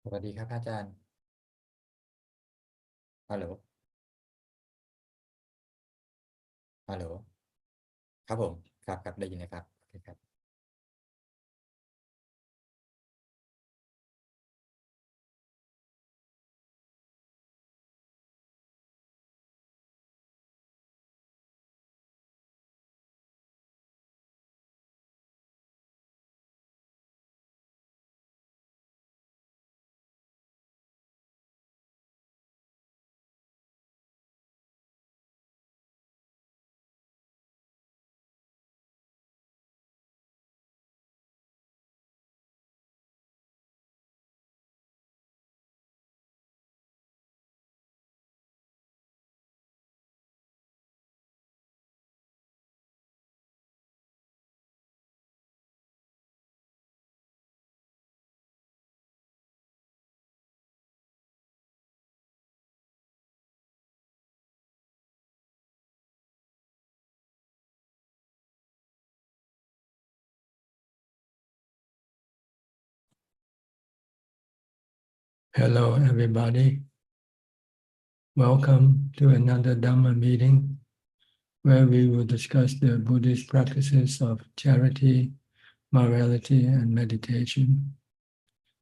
สวัสดีครับอาจารย์ฮัลโหลฮัลโหลครับผมครับได้ยินนะครับโอเคครับ Hello, everybody. Welcome to another Dhamma meeting where we will discuss the Buddhist practices of charity, morality, and meditation.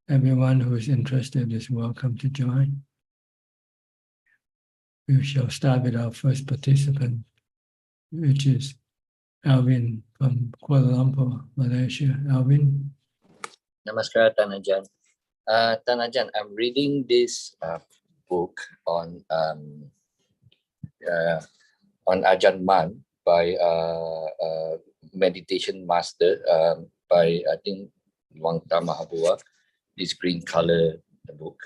Everyone who is interested is welcome to join. We shall start with our first participant, which is Alvin from Kuala Lumpur, Malaysia. Alvin. Namaskar, Ajaan. Ajaan, I'm reading this book on Ajaan Man by meditation master by I think Wangta Mahabua. This green color book.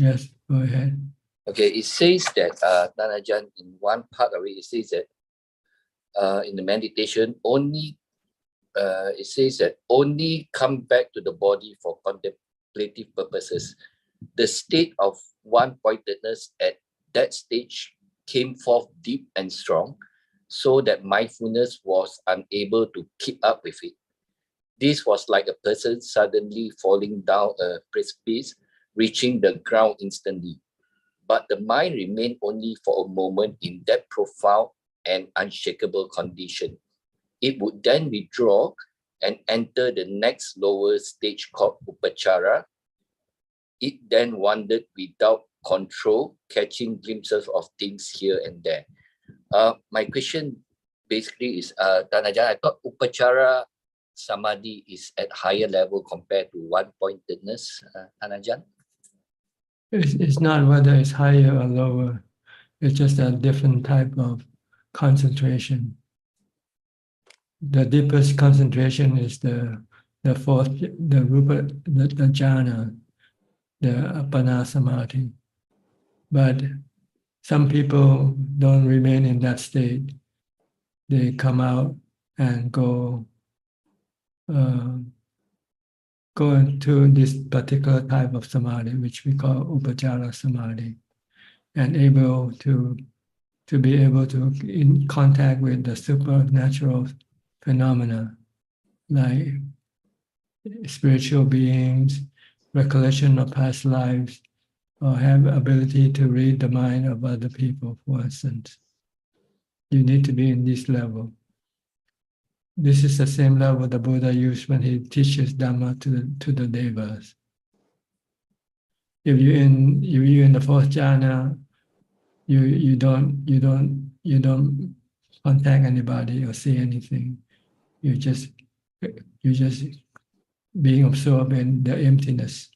Yes, go ahead. Okay, it says that Ajaan, in one part of it says that in the meditation it says that only come back to the body for contemplative purposes. The state of one-pointedness at that stage came forth deep and strong, so that mindfulness was unable to keep up with it. This was like a person suddenly falling down a precipice, reaching the ground instantly. But the mind remained only for a moment in that profound and unshakable condition. It would then withdraw and enter the next lower stage called upachara. It then wandered without control, catching glimpses of things here and there. My question basically is, Ajaan, I thought upachara samadhi is at higher level compared to one-pointedness, Ajaan? It's not whether it's higher or lower. It's just a different type of concentration. The deepest concentration is the fourth, the rupa, the jhana, the appana samadhi. But some people don't remain in that state. They come out and go into this particular type of samadhi, which we call upachara samadhi, and able to be able to in contact with the supernatural phenomena like spiritual beings, recollection of past lives, or have ability to read the mind of other people, for instance. You need to be in this level. This is the same level the Buddha used when he teaches Dhamma to the Devas. If you're in the fourth jhana, you don't contact anybody or see anything. You just being absorbed in the emptiness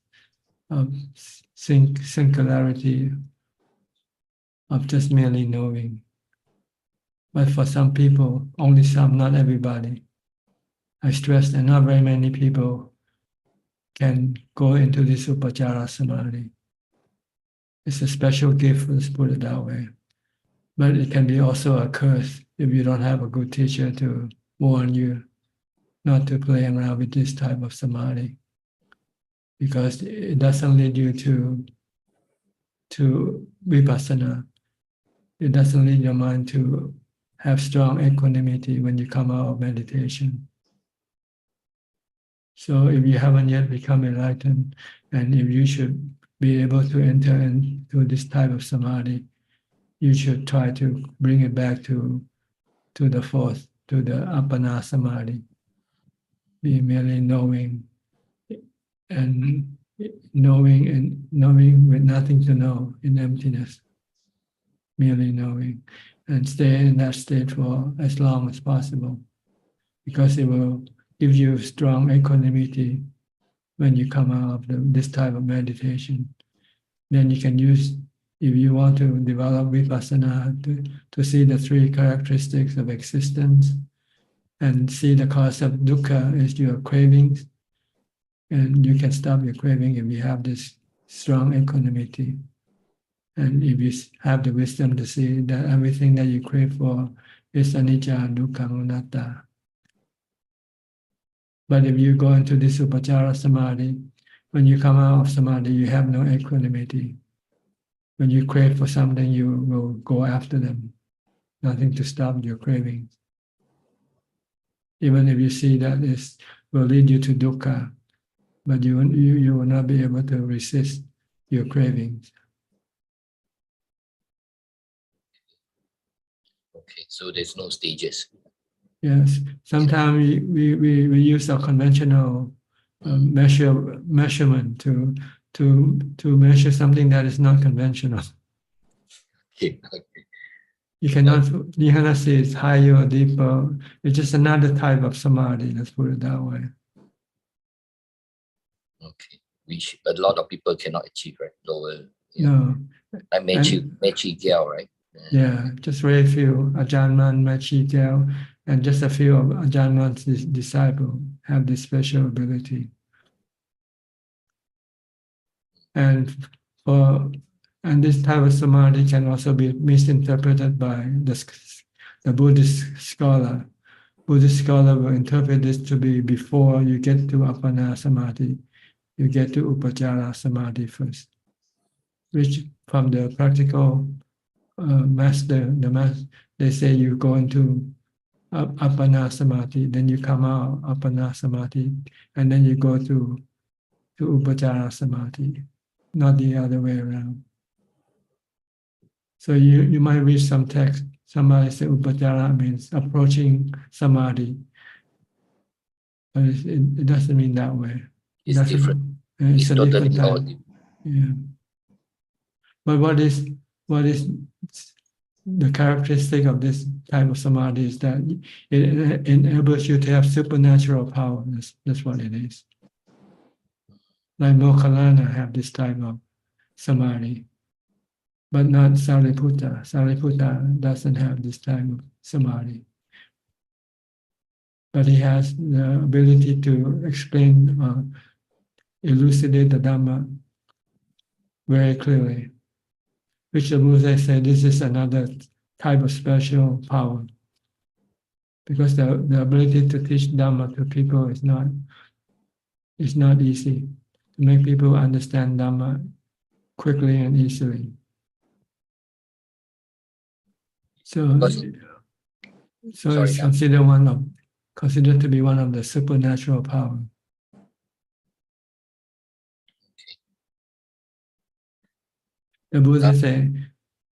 of singularity of just merely knowing. But for some people, only some, not everybody, I stress that not very many people can go into this upachara samadhi. It's a special gift, let's put it that way. But it can be also a curse if you don't have a good teacher to warn you not to play around with this type of samadhi, because it doesn't lead you to vipassana. It doesn't lead your mind to have strong equanimity when you come out of meditation. So if you haven't yet become enlightened, and if you should be able to enter into this type of samadhi, you should try to bring it back to the fourth, to the appana samadhi, be merely knowing and knowing with nothing to know, in emptiness, merely knowing, and stay in that state for as long as possible, because it will give you strong equanimity when you come out of this type of meditation. Then you can use, if you want to develop vipassana, to see the three characteristics of existence and see the cause of dukkha is your cravings. And you can stop your craving if you have this strong equanimity. And if you have the wisdom to see that everything that you crave for is anicca, dukkha, anatta. But if you go into this upachara samadhi, when you come out of samadhi, you have no equanimity. When you crave for something, you will go after them. Nothing to stop your cravings. Even if you see that this will lead you to dukkha, but you will not be able to resist your cravings. Okay, so there's no stages. Yes, sometimes we use a conventional measurement to measure something that is not conventional. Okay. You cannot say it's higher or deeper. It's just another type of samadhi. Let's put it that way. Okay, which a lot of people cannot achieve, right? Lower. No. Like Mechi Gyal, right? Yeah, just very few. Ajaan Man, Mechi Gyal, and just a few of Ajaan Man's disciples have this special ability. And this type of samadhi can also be misinterpreted by the Buddhist scholar. Buddhist scholar will interpret this to be before you get to appana samadhi, you get to upachara samadhi first, which from the practical master, they say you go into appana samadhi, then you come out appana samadhi, and then you go to upachara samadhi, not the other way around. So you might read some text, somebody say upachara means approaching samadhi, but it doesn't mean that way. It's different. It's a totally different type. different. Yeah. But what is the characteristic of this type of samadhi is that it enables you to have supernatural power. That's what it is. Like Mokkhalana have this type of samadhi, but not Sariputta. Sariputta doesn't have this type of samadhi. But he has the ability to explain, elucidate the Dhamma very clearly, which the Buddha said this is another type of special power, because the ability to teach Dhamma to people is not easy, to make people understand Dhamma quickly and easily. So it's considered to be one of the supernatural power. The Buddha said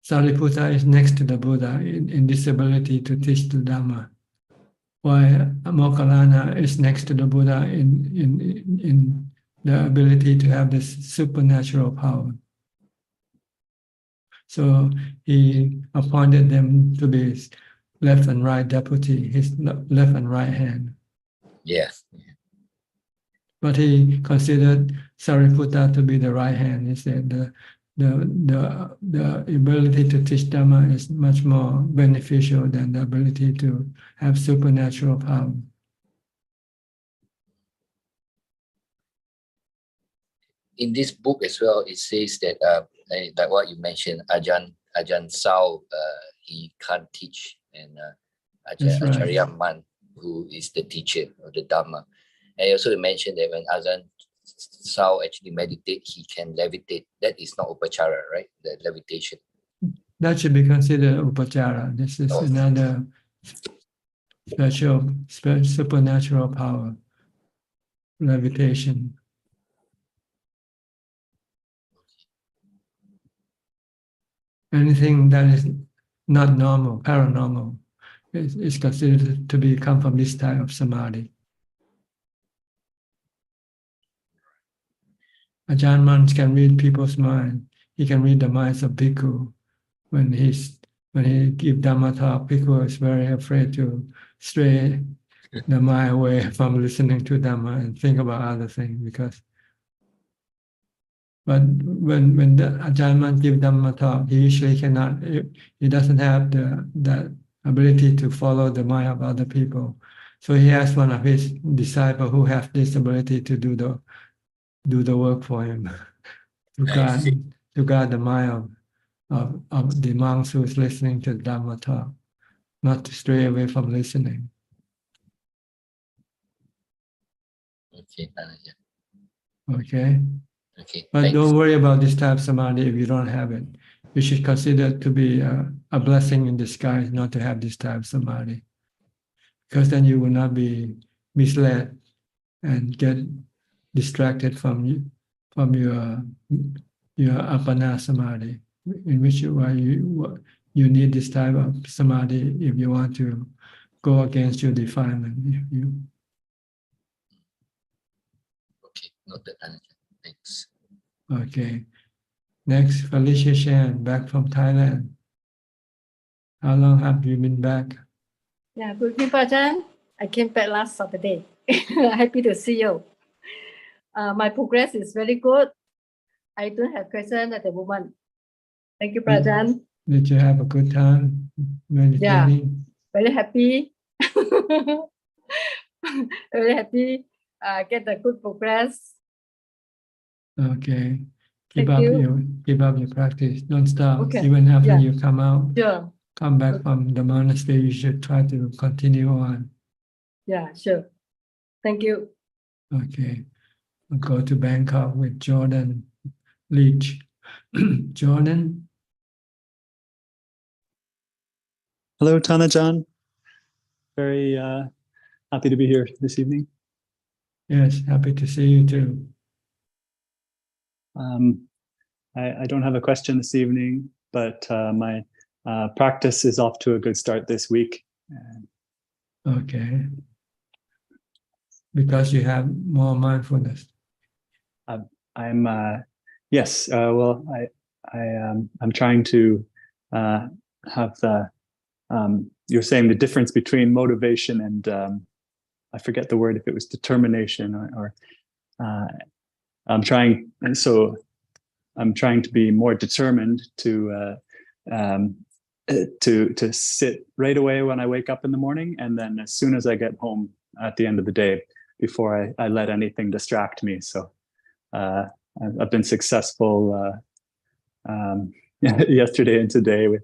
Sariputta is next to the Buddha in this ability to teach the Dhamma, while Mokkhalana is next to the Buddha in the ability to have this supernatural power. So he appointed them to be his left and right deputy, his left and right hand. Yes. But he considered Sariputta to be the right hand. He said the ability to teach Dhamma is much more beneficial than the ability to have supernatural power. In this book as well, it says that like what you mentioned, Ajaan Sao, he can't teach, and Acharya Man, who is the teacher of the Dhamma. And also you mentioned that when Ajaan Sao actually meditate, he can levitate. That is not upachara, right? The levitation. That should be considered upachara. This is another special supernatural power. levitation. Anything that is not normal, paranormal, is considered to come from this type of samadhi. Ajaan can read people's mind. He can read the minds of bhikkhu. When he give Dhamma talk, bhikkhu is very afraid to stray the mind away from listening to Dhamma and think about other things but when the Ajaan give Dhamma talk, he usually cannot, he doesn't have that ability to follow the mind of other people. So he asked one of his disciples who has this ability to do the work for him, to guard the mind of the monks who is listening to Dhamma talk, not to stray away from listening. Okay, Tanajan. Okay? Okay, But thanks. don't worry about this type of samadhi if you don't have it. You should consider it to be a blessing in disguise not to have this type of samadhi. Because then you will not be misled and get distracted from your apana samadhi, in which you need this type of samadhi if you want to go against your defilement. Okay, noted, Tanajan. Thanks. Okay. Next, Felicia Shan, back from Thailand. How long have you been back? Yeah, good evening, Ajaan. I came back last Saturday. Happy to see you. My progress is very good. I don't have question at the moment. Thank you, Ajaan. Did you have a good time meditating? Very happy. Very happy. Get a good progress. Okay. Keep Thank up you. your practice. Don't stop. Okay. Even after Yeah. you come out, Sure. come back from the monastery, you should try to continue on. Yeah, sure. Thank you. Okay. We'll go to Bangkok with Jordan Leach. Jordan? Hello, Tanajan. Very happy to be here this evening. Yes, happy to see you too. I don't have a question this evening, but my practice is off to a good start this week. Okay. Because you have more mindfulness. I'm yes. Well, I'm trying to have the. You're saying the difference between motivation and I forget the word, if it was determination or I'm trying to be more determined to sit right away when I wake up in the morning, and then as soon as I get home at the end of the day, before I let anything distract me. So I've been successful yesterday and today with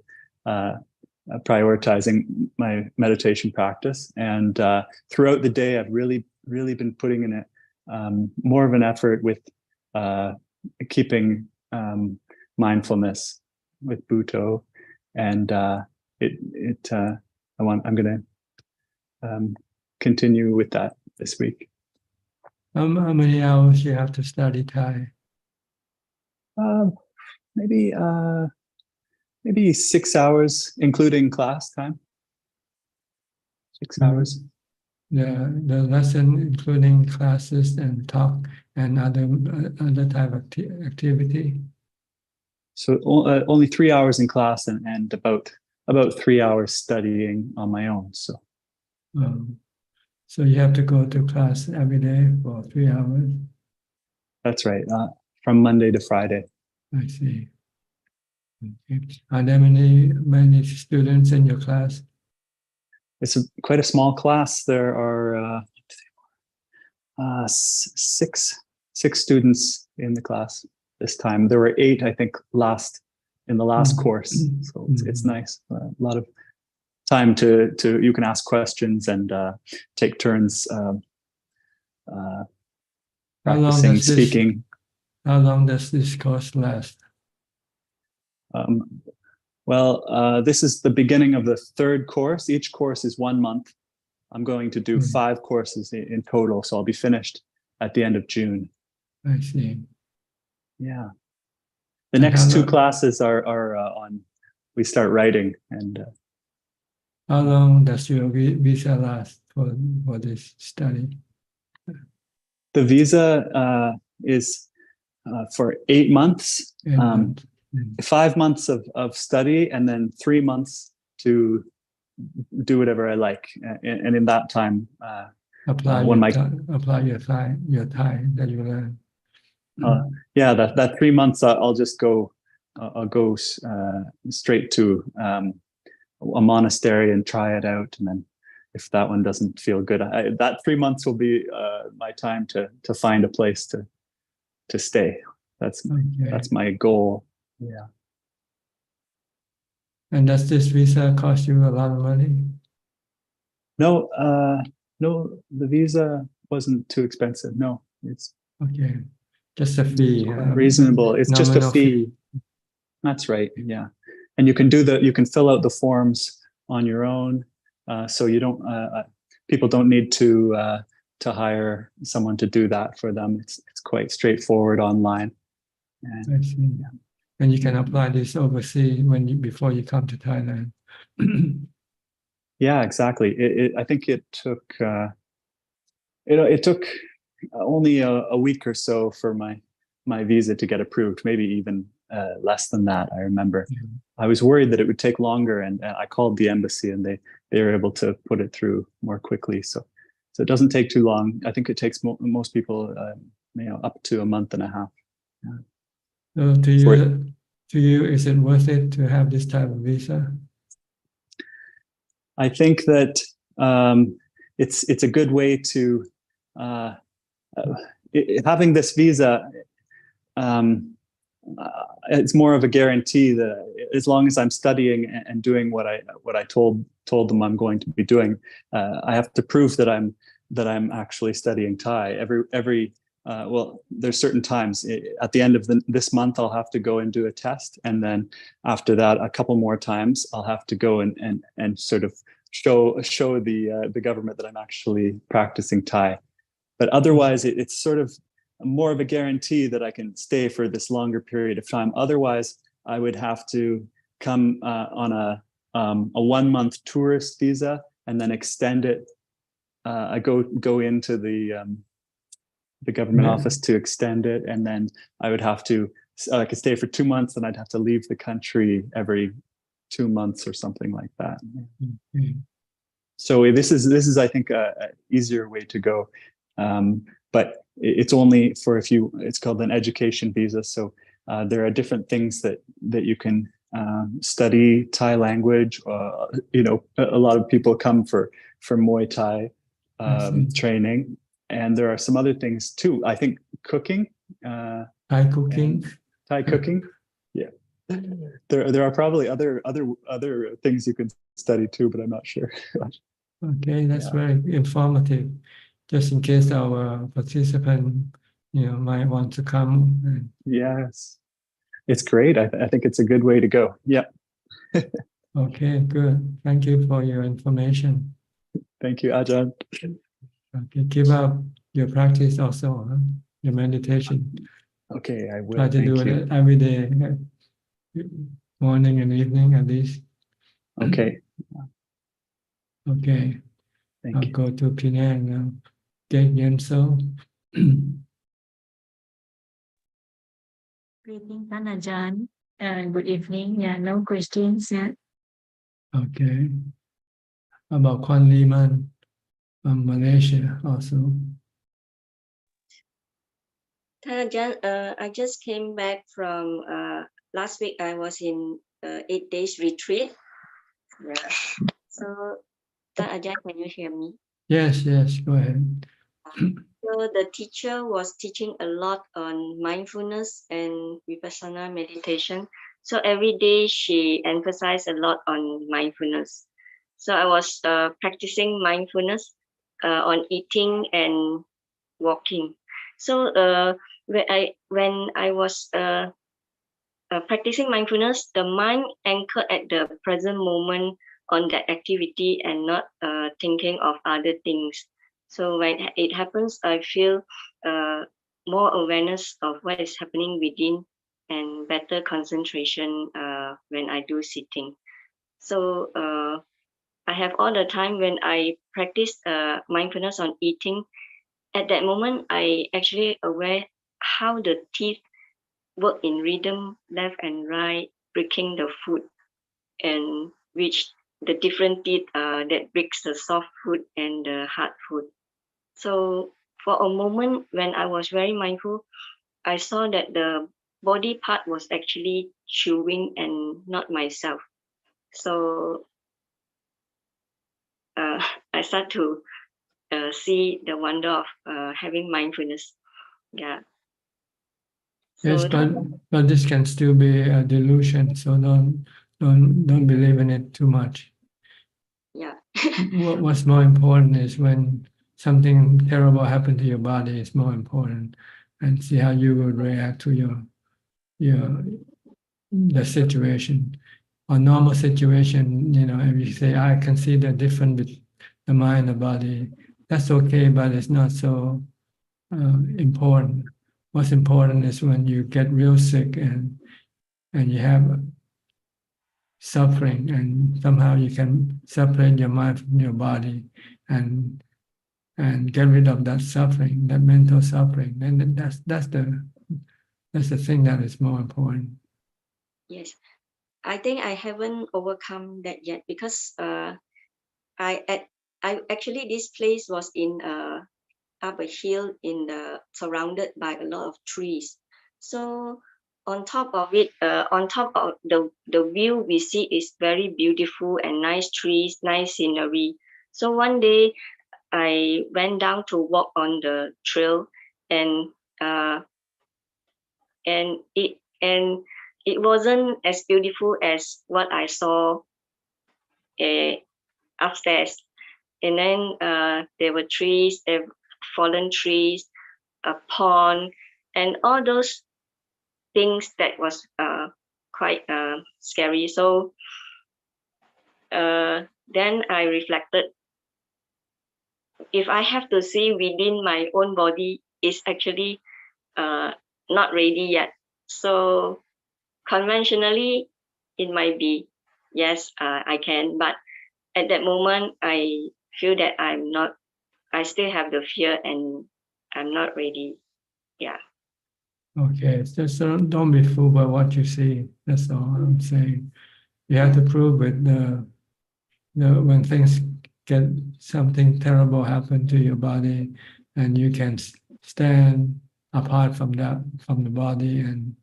prioritizing my meditation practice, and throughout the day I've really been putting in more of an effort with keeping mindfulness with Bhutto, and I'm going to continue with that this week. How many hours you have to study Thai? Maybe 6 hours, including class time. 6 hours. The lesson, including classes and talk and other type of activity. So only 3 hours in class and about 3 hours studying on my own. So you have to go to class every day for 3 hours. That's right. From Monday to Friday. I see. Okay. Are there many students in your class? It's quite a small class. There are six students in the class this time. There were 8, I think, in the last course. So it's nice. A lot of time to you can ask questions and take turns practicing speaking. How long does this course last? Well, this is the beginning of the 3rd course. Each course is 1 month. I'm going to do 5 courses in total, so I'll be finished at the end of June. I see. Yeah. The And next how two long- classes are on, we start writing, and How long does your visa last for this study? the visa is for 8 months, 8 months. 5 months of study, and then 3 months to do whatever I like. And in that time, Apply when your Thai that you learn. yeah, that 3 months I'll just go, I'll go straight to a monastery and try it out, and then if that one doesn't feel good, that 3 months will be my time to find a place to stay. That's my goal. Yeah. And does this visa cost you a lot of money? No, no, the visa wasn't too expensive. No, it's Okay, just a fee. quite reasonable. It's just a Nominal fee. That's right. Yeah, and you can fill out the forms on your own, so you don't. People don't need to hire someone to do that for them. It's quite straightforward online. And, I see. yeah. And you can apply this overseas before you come to Thailand. Yeah, exactly. I think it took it took only a week or so for my visa to get approved. Maybe even less than that. I remember. Yeah. I was worried that it would take longer, and I called the embassy, and they were able to put it through more quickly. So it doesn't take too long. I think it takes most people up to a month and a half. Yeah. So to you, is it worth it to have this type of visa? I think that it's a good way to having this visa. It's more of a guarantee that as long as I'm studying and doing what I told them I'm going to be doing, I have to prove that I'm actually studying Thai. Every well, there's certain times at the end of this month I'll have to go and do a test, and then after that a couple more times I'll have to go and sort of show the government that I'm actually practicing Thai. But otherwise it's sort of more of a guarantee that I can stay for this longer period of time. Otherwise, I would have to come on a 1 month tourist visa and then extend it. I go into the government office to extend it, and then I would have to. I could stay for 2 months, and I'd have to leave the country every 2 months or something like that. Mm-hmm. So this is I think a easier way to go, but it's only for it's called an education visa. So there are different things that you can study Thai language. A lot of people come for Muay Thai training, and there are some other things too. I think cooking. Thai cooking. Thai cooking. Yeah. There are probably other things you can study too, but I'm not sure. Okay, that's very informative. Just in case our participant, might want to come. Yes, it's great. I think it's a good way to go. Yeah. Okay, good. Thank you for your information. Thank you, Ajaan. Okay, keep up your practice also, your meditation. Okay, I will. Try to do it every day, morning and evening at least. Okay. Okay. I'll go to Penang now. Get Yenso. Greeting, Ajaan. Good evening. Yeah, no questions yet. Okay. About Kwan Liman from Malaysia also. Ajaan, I just came back from last week. I was in 8 days retreat. Yeah. So, Ajaan, can you hear me? Yes, go ahead. So the teacher was teaching a lot on mindfulness and vipassana meditation. So every day she emphasized a lot on mindfulness. So I was practicing mindfulness on eating and walking. So when I was practicing mindfulness, the mind anchored at the present moment on that activity and not thinking of other things. So when it happens, I feel more awareness of what is happening within and better concentration when I do sitting. So I have all the time when I practice mindfulness on eating. At that moment, I actually aware how the teeth work in rhythm, left and right, breaking the food, and which the different teeth that breaks the soft food and the hard food. So for a moment, when I was very mindful, I saw that the body part was actually chewing and not myself. So I start to see the wonder of having mindfulness. Yeah. Yes, So but this can still be a delusion, so don't believe in it too much. yeah. What's more important is when something terrible happened to your body is more important, and see how you would react to the situation. A normal situation, if you say, I can see the difference between the mind and the body, that's okay, but it's not so important. What's important is when you get real sick and you have suffering, and somehow you can separate your mind from your body and get rid of that suffering, that mental suffering. Then that's the thing that is more important. Yes. I think I haven't overcome that yet because I actually this place was in up a hill surrounded by a lot of trees. So on top of it, on top of the view we see is very beautiful and nice trees, nice scenery. So one day I went down to walk on the trail, and uh, and it wasn't as beautiful as what I saw uh, upstairs. And then there were trees, there were fallen trees, a pond, and all those things that was quite scary. So then I reflected, if I have to see within my own body, is actually not ready yet. So conventionally, it might be, yes, I can, but at that moment, I feel that I still have the fear and I'm not ready. Yeah. Okay, so don't be fooled by what you see. That's all I'm saying. You have to prove it. When things get something terrible happen to your body, and you can stand apart from that, from the body, and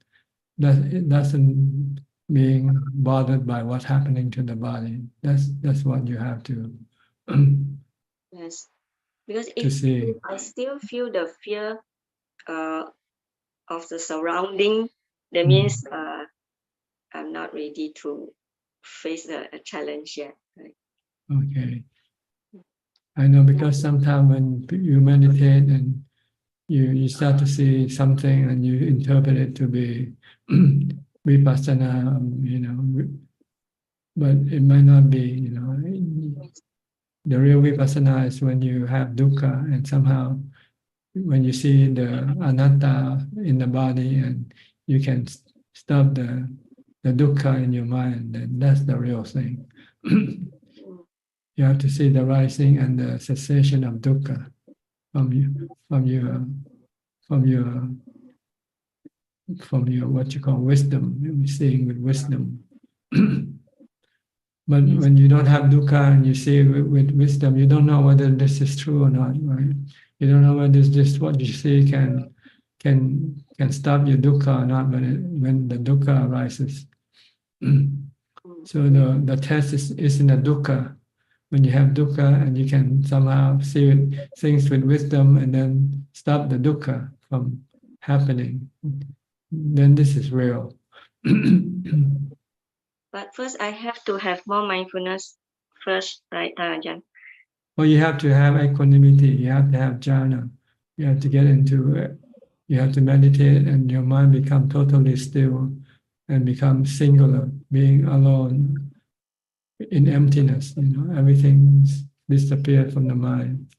that it doesn't being bothered by what's happening to the body. That's what you have to Yes. Because to see. if I still feel the fear uh, of the surrounding, that means I'm not ready to face a challenge yet. Right? Okay. I know, because sometimes when you meditate and you start to see something and you interpret it to be vipassana, but it might not be, The real vipassana is when you have dukkha, and somehow when you see the anatta in the body and you can stop the dukkha in your mind, then that's the real thing. You have to see the rising and the cessation of dukkha from your what you call wisdom, seeing with wisdom. But when you don't have dukkha and you see with wisdom, you don't know whether this is true or not, right? You don't know whether this what you see can stop your dukkha or not when the dukkha arises. So the test is in the dukkha. When you have dukkha and you can somehow see things with wisdom and then stop the dukkha from happening, then this is real. But first, I have to have more mindfulness first, right, Ajaan? Well, you have to have equanimity. You have to have jhana. You have to get into it. You have to meditate, and your mind become totally still and become singular, being alone in emptiness. Everything's disappeared from the mind,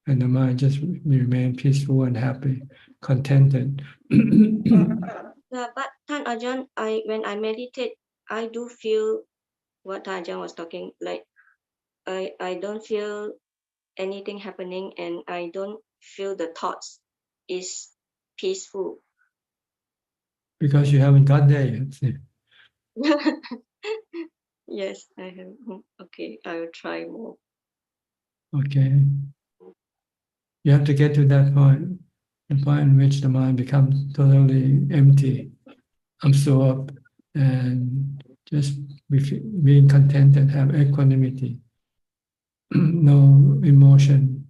and the mind just remain peaceful and happy, contented. Yeah, but Tan Ajahn, when I meditate, I do feel what Tan Ajahn was talking. Like I don't feel anything happening, and I don't feel the thoughts is peaceful. Because you haven't got there yet. See? Yes, I have. Okay, I will try more. Okay. You have to get to that point, the point in which the mind becomes totally empty, absorbed, and just being content and have equanimity. No emotion,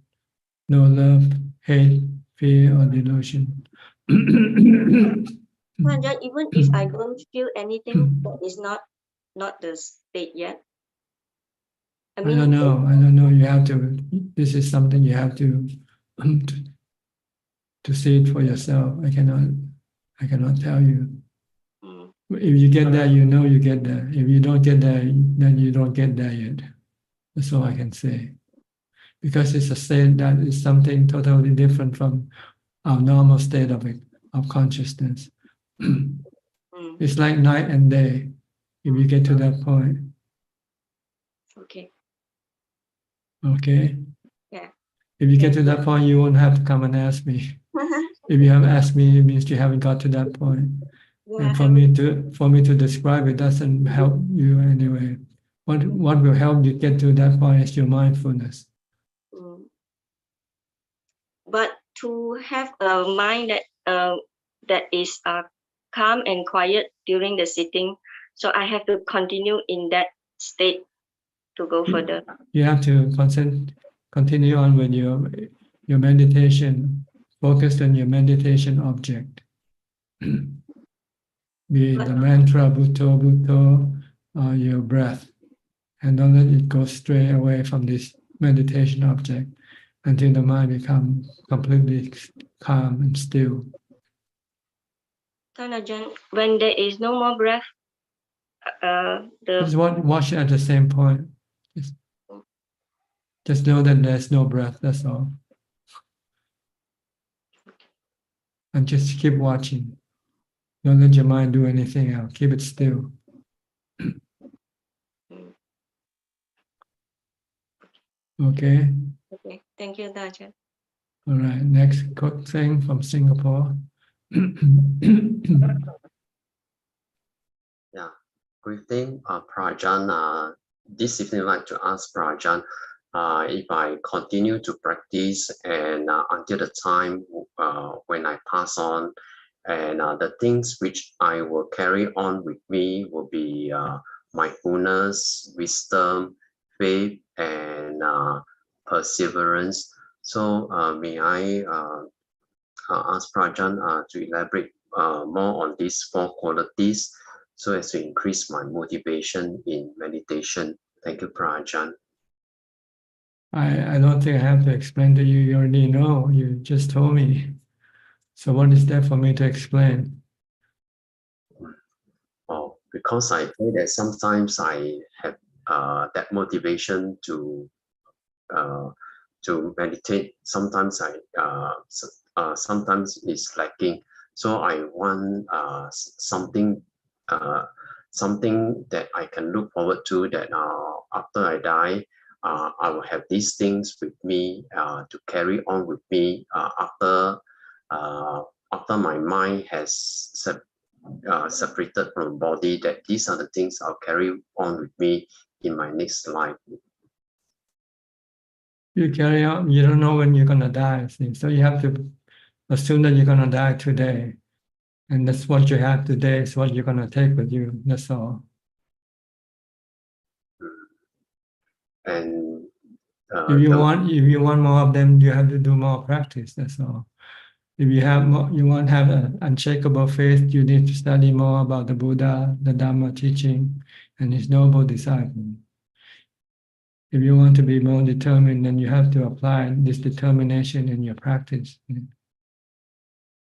no love, hate, fear, or delusion. Tan Ajahn, even if I don't feel anything, that is not the state yet. I I mean, don't know. You have to. This is something you have to see it for yourself. I cannot tell you. mm, If you get there, you know you get there. If you don't get there, then you don't get there yet. That's all I can say. Because it's a state that is something totally different from our normal state of consciousness. It's like night and day. If you get to that point, okay. okay. Yeah. If you get to that point, you won't have to come and ask me. If you have asked me, it means you haven't got to that point. Yeah, And for me to describe it doesn't help you anyway. What will help you get to that point is your mindfulness. But to have a mind that is calm and quiet during the sitting, so I have to continue in that state to go further. You have to continue on with your meditation, focus on your meditation object. Be it the mantra, Bhutto, Bhutto, or your breath. And don't let it go stray away from this meditation object until the mind becomes completely calm and still. Tan Ajahn, when there is no more breath, Just watch it at the same point. Just know that there's no breath, that's all. And just keep watching. Don't let your mind do anything else. Keep it still. Okay? Okay, thank you, Tan Ajahn. All right, next thing from Singapore. Yeah, greeting, Prajan. This evening, I'd like to ask Prajan if I continue to practice and until the time when I pass on, and the things which I will carry on with me will be mindfulness, wisdom, faith, and perseverance. So may I ask Prajan to elaborate more on these four qualities so as to increase my motivation in meditation. Thank you, Prajan. I don't think I have to explain to you. You already know. You just told me. So what is there for me to explain? Oh, because I feel that sometimes I have that motivation to meditate. Sometimes sometimes it's lacking. So I want something that I can look forward to, that after I die, I will have these things with me to carry on with me after my mind has separated from body, that these are the things I'll carry on with me in my next life. You carry on, you don't know when you're going to die. See? So you have to assume that you're going to die today. And that's what you have today, is what you're going to take with you. That's all. And if you want more of them, you have to do more practice. That's all. If you have more, you want to have an unshakable faith, you need to study more about the Buddha, the Dhamma teaching, and his noble disciple. If you want to be more determined, then you have to apply this determination in your practice.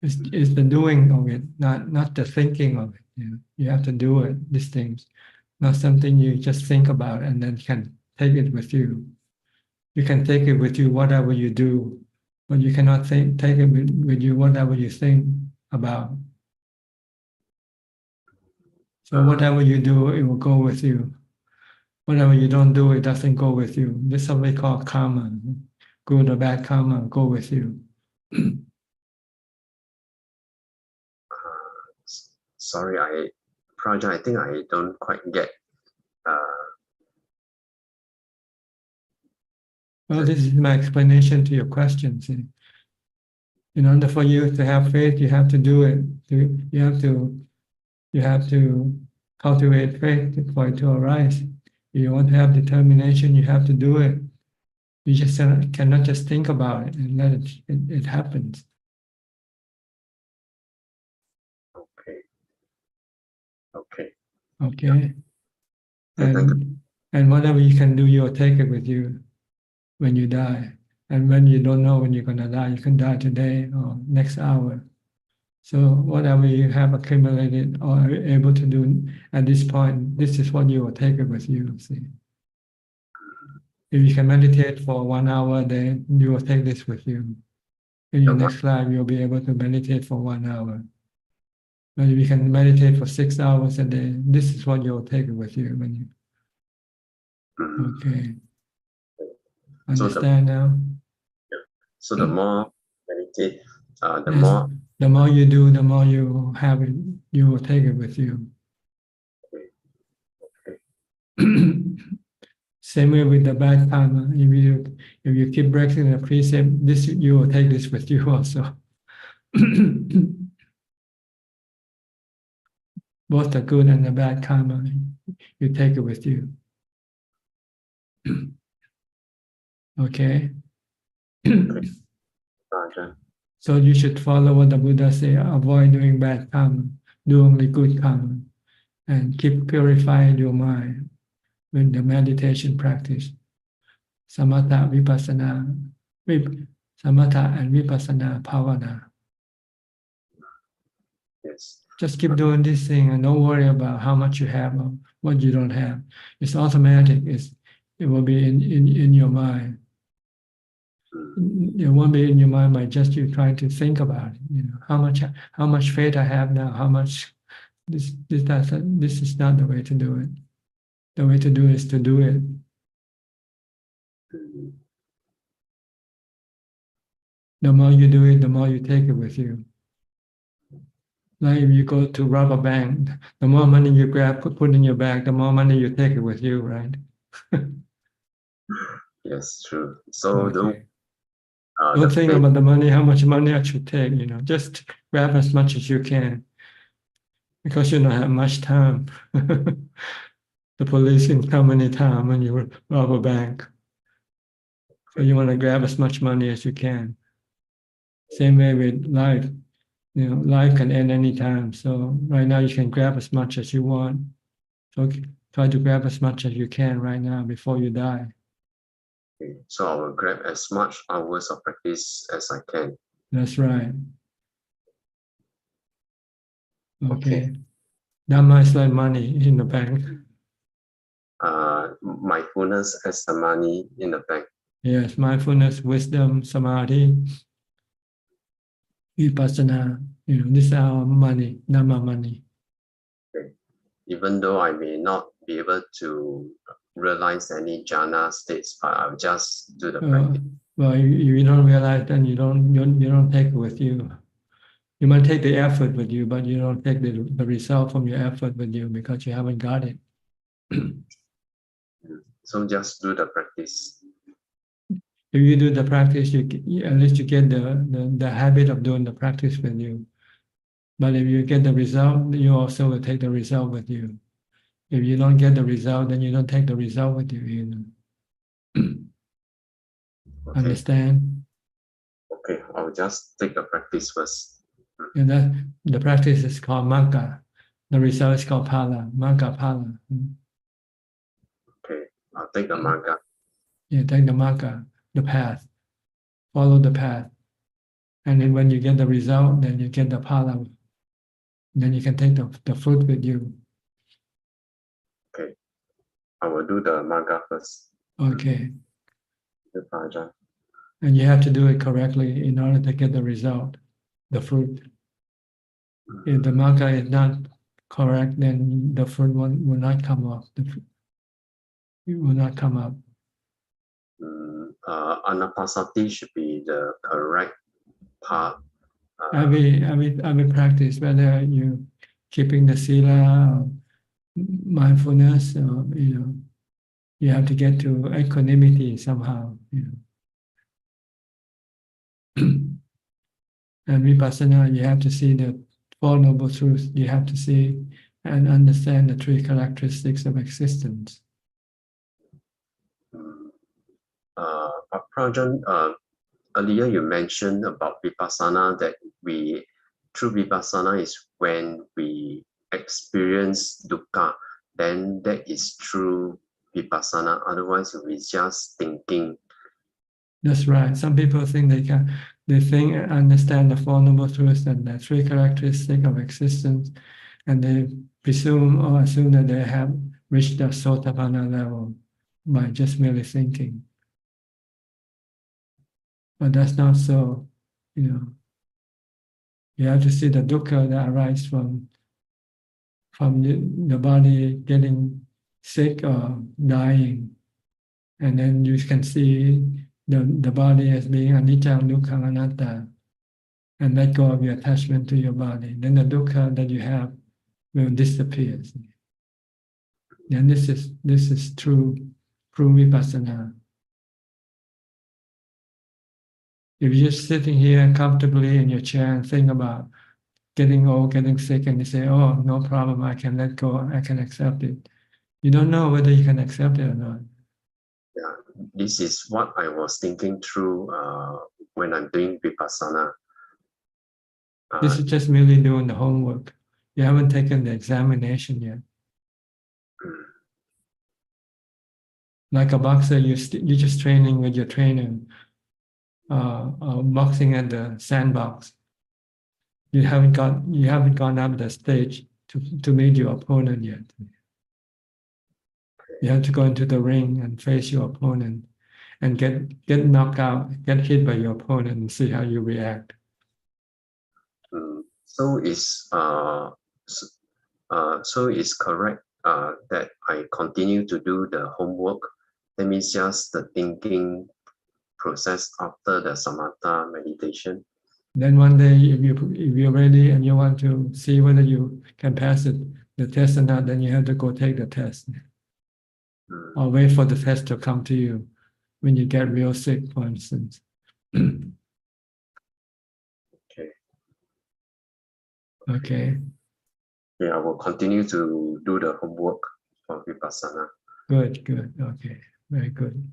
It's the doing of it, not the thinking of it. You have to do it, these things, not something you just think about and then can take it with you. You can take it with you whatever you do, but you cannot take it with you whatever you think about. So whatever you do, it will go with you. Whatever you don't do, it doesn't go with you. This is what we call karma. Good or bad karma go with you. Sorry, Prajan, I think I don't quite get. Well, this is my explanation to your question. See? In order for you to have faith, you have to do it. You have to cultivate faith for it to arise. If you want to have determination, you have to do it. You just cannot just think about it and let it happens. Okay. Okay. Okay, thank you. And whatever you can do, you'll take it with you when you die. And when you don't know when you're going to die, you can die today or next hour. So whatever you have accumulated or are able to do at this point, this is what you will take it with you. See, if you can meditate for 1 hour, then you will take this with you. In your next life, you'll be able to meditate for 1 hour. But if you can meditate for 6 hours a day, this is what you'll take it with you when you. Okay. Understand now? So the more meditate, the Yes. more. The more you do, the more you have it, you will take it with you. Same way with the bad karma. If you keep breaking the precept, this you will take this with you also. Both the good and the bad karma, you take it with you. Okay. So you should follow what the Buddha say, avoid doing bad karma, do only good karma, and keep purifying your mind with the meditation practice. Samatha vipassana, samatha and vipassana bhavana. Yes. Just keep doing this thing and don't worry about how much you have or what you don't have. It's automatic. It will be in your mind. It won't be in your mind by just you trying to think about it. You know, how much faith I have now, how much this is not the way to do it. The way to do it is to do it. The more you do it, the more you take it with you. Like if you go to rob a bank, the more money you grab, put in your bag, the more money you take it with you, right? Yes, true. So Okay. don't Don't think about the money, how much money I should take, you know, just grab as much as you can because you don't have much time. The police can come anytime when you rob a bank. So you want to grab as much money as you can. Same way with life. You know, life can end anytime. So right now you can grab as much as you want. So try to grab as much as you can right now before you die. So I will grab as much hours of practice as I can. That's right. Okay. Dhamma is like money in the bank. Mindfulness as the money in the bank. Yes, mindfulness, wisdom, samadhi, vipassana, you know, these are money, Dhamma money. Okay. Even though I may not be able to realize any jhana states, but I'll just do the practice. Well, if you don't realize, then you don't take it with you. You might take the effort with you, but you don't take the result from your effort with you because you haven't got it. So just do the practice. If you do the practice, at least you get the habit of doing the practice with you. But if you get the result, you also will take the result with you. If you don't get the result, then you don't take the result with you either. Okay. Understand? Okay, I'll just take the practice first. And that the practice is called magga. The result is called phala. Magga phala. Okay, I'll take the magga. Yeah, take the magga, the path. Follow the path. And then when you get the result, then you get the phala. Then you can take the fruit with you. Okay, I will do the magga first. Okay. the Ajaan. And you have to do it correctly in order to get the result, the fruit. If the marker is not correct, then the fruit will not come off. It will not come up. Anapanasati should be the correct part. Every practice, whether you keeping the sila or mindfulness, or you have to get to equanimity somehow. And vipassana, you have to see the Four Noble Truths. You have to see and understand the three characteristics of existence. Prajan, earlier you mentioned about vipassana that through vipassana is when we experience dukkha, then that is true vipassana. Otherwise, it's just thinking. That's right. Some people think they think and understand the Four Noble Truths and the three characteristics of existence, and they presume or assume that they have reached the Sotapanna level by just merely thinking. But that's not so. You have to see the dukkha that arises from the body getting sick or dying, and then you can see the body as being anicca, dukkha, anatta, and let go of your attachment to your body. Then the dukkha that you have will disappear. And this is true vipassana. If you're just sitting here comfortably in your chair and think about getting old, getting sick, and you say, "Oh, no problem, I can let go, I can accept it," you don't know whether you can accept it or not. Yeah, this is what I was thinking through when I'm doing vipassana. This is just merely doing the homework. You haven't taken the examination yet. Like a boxer, you're just training with your trainer, boxing at the sandbox. You haven't gone up the stage to meet your opponent yet. You have to go into the ring and face your opponent and get knocked out, get hit by your opponent, and see how you react. So it's correct that I continue to do the homework. That means just the thinking process after the samatha meditation. Then one day, if you're ready and you want to see whether you can pass the test or not, then you have to go take the test, or wait for the test to come to you when you get real sick, for instance. Okay. Yeah, I will continue to do the homework for vipassana. Good. Okay, very good.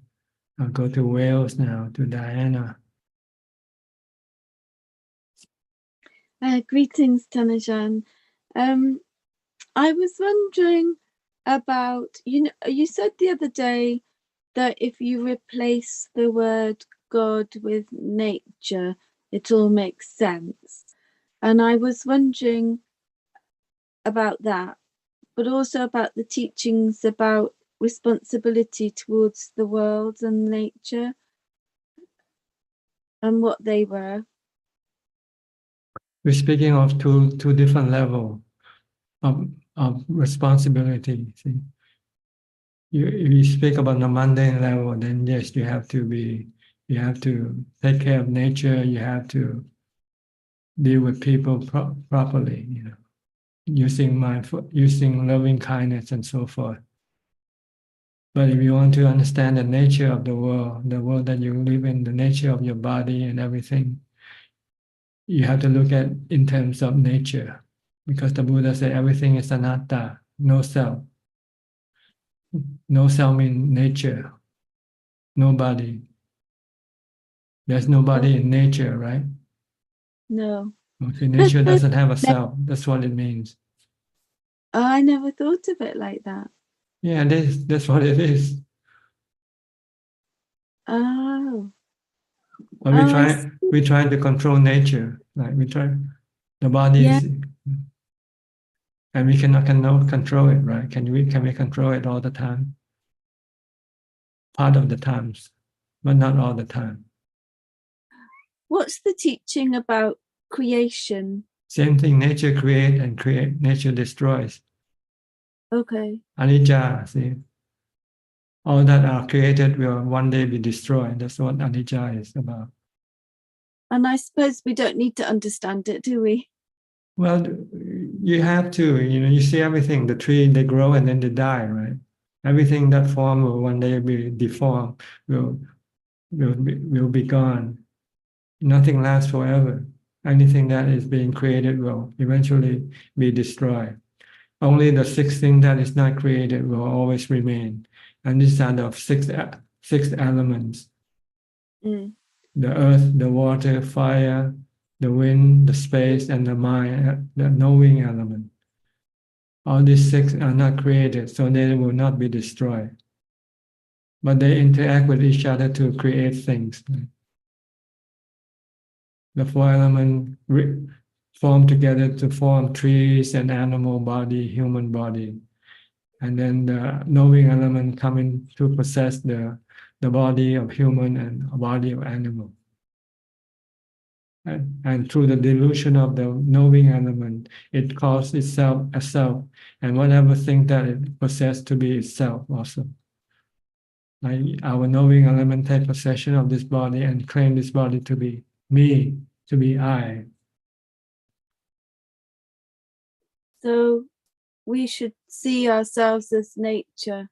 I'll go to Wales now, to Diana. Greetings, Tanajan. I was wondering about, you said the other day that if you replace the word God with nature, it all makes sense. And I was wondering about that, but also about the teachings about responsibility towards the world and nature and what they were. We're speaking of two different levels of responsibility. See, if you speak about the mundane level, then yes, you have to take care of nature. You have to deal with people properly. Using loving kindness and so forth. But if you want to understand the nature of the world that you live in, the nature of your body and everything, you have to look at in terms of nature, because the Buddha said everything is anatta, no self. No self means nature, no body. There's no body in nature, right? No. Okay, nature doesn't have a self. That's what it means. I never thought of it like that. Yeah, that's what it is. Oh. But we try to control nature. Like the body Yeah. is, and we cannot control it, right? Can we control it all the time? Part of the times. but not all the time. What's the teaching about creation? Same thing, nature creates and nature destroys. Okay. Anicca, see, all that are created will one day be destroyed. That's what anicca is about. And I suppose we don't need to understand it, do we? Well, you have to, you see everything, the tree, they grow and then they die, right? Everything that form will one day be deformed, will be gone. Nothing lasts forever. Anything that is being created will eventually be destroyed. Only the sixth thing that is not created will always remain. And these are the six elements. Mm. The earth, the water, fire, the wind, the space, and the mind, the knowing element. All these six are not created, so they will not be destroyed. But they interact with each other to create things. The four elements form together to form trees and animal body, human body. And then the knowing element come in to possess the body of human and a body of animal. And through the delusion of the knowing element, it calls itself a self, and whatever thing that it possesses to be itself also. Like our knowing element take possession of this body and claim this body to be me, to be I. So we should see ourselves as nature.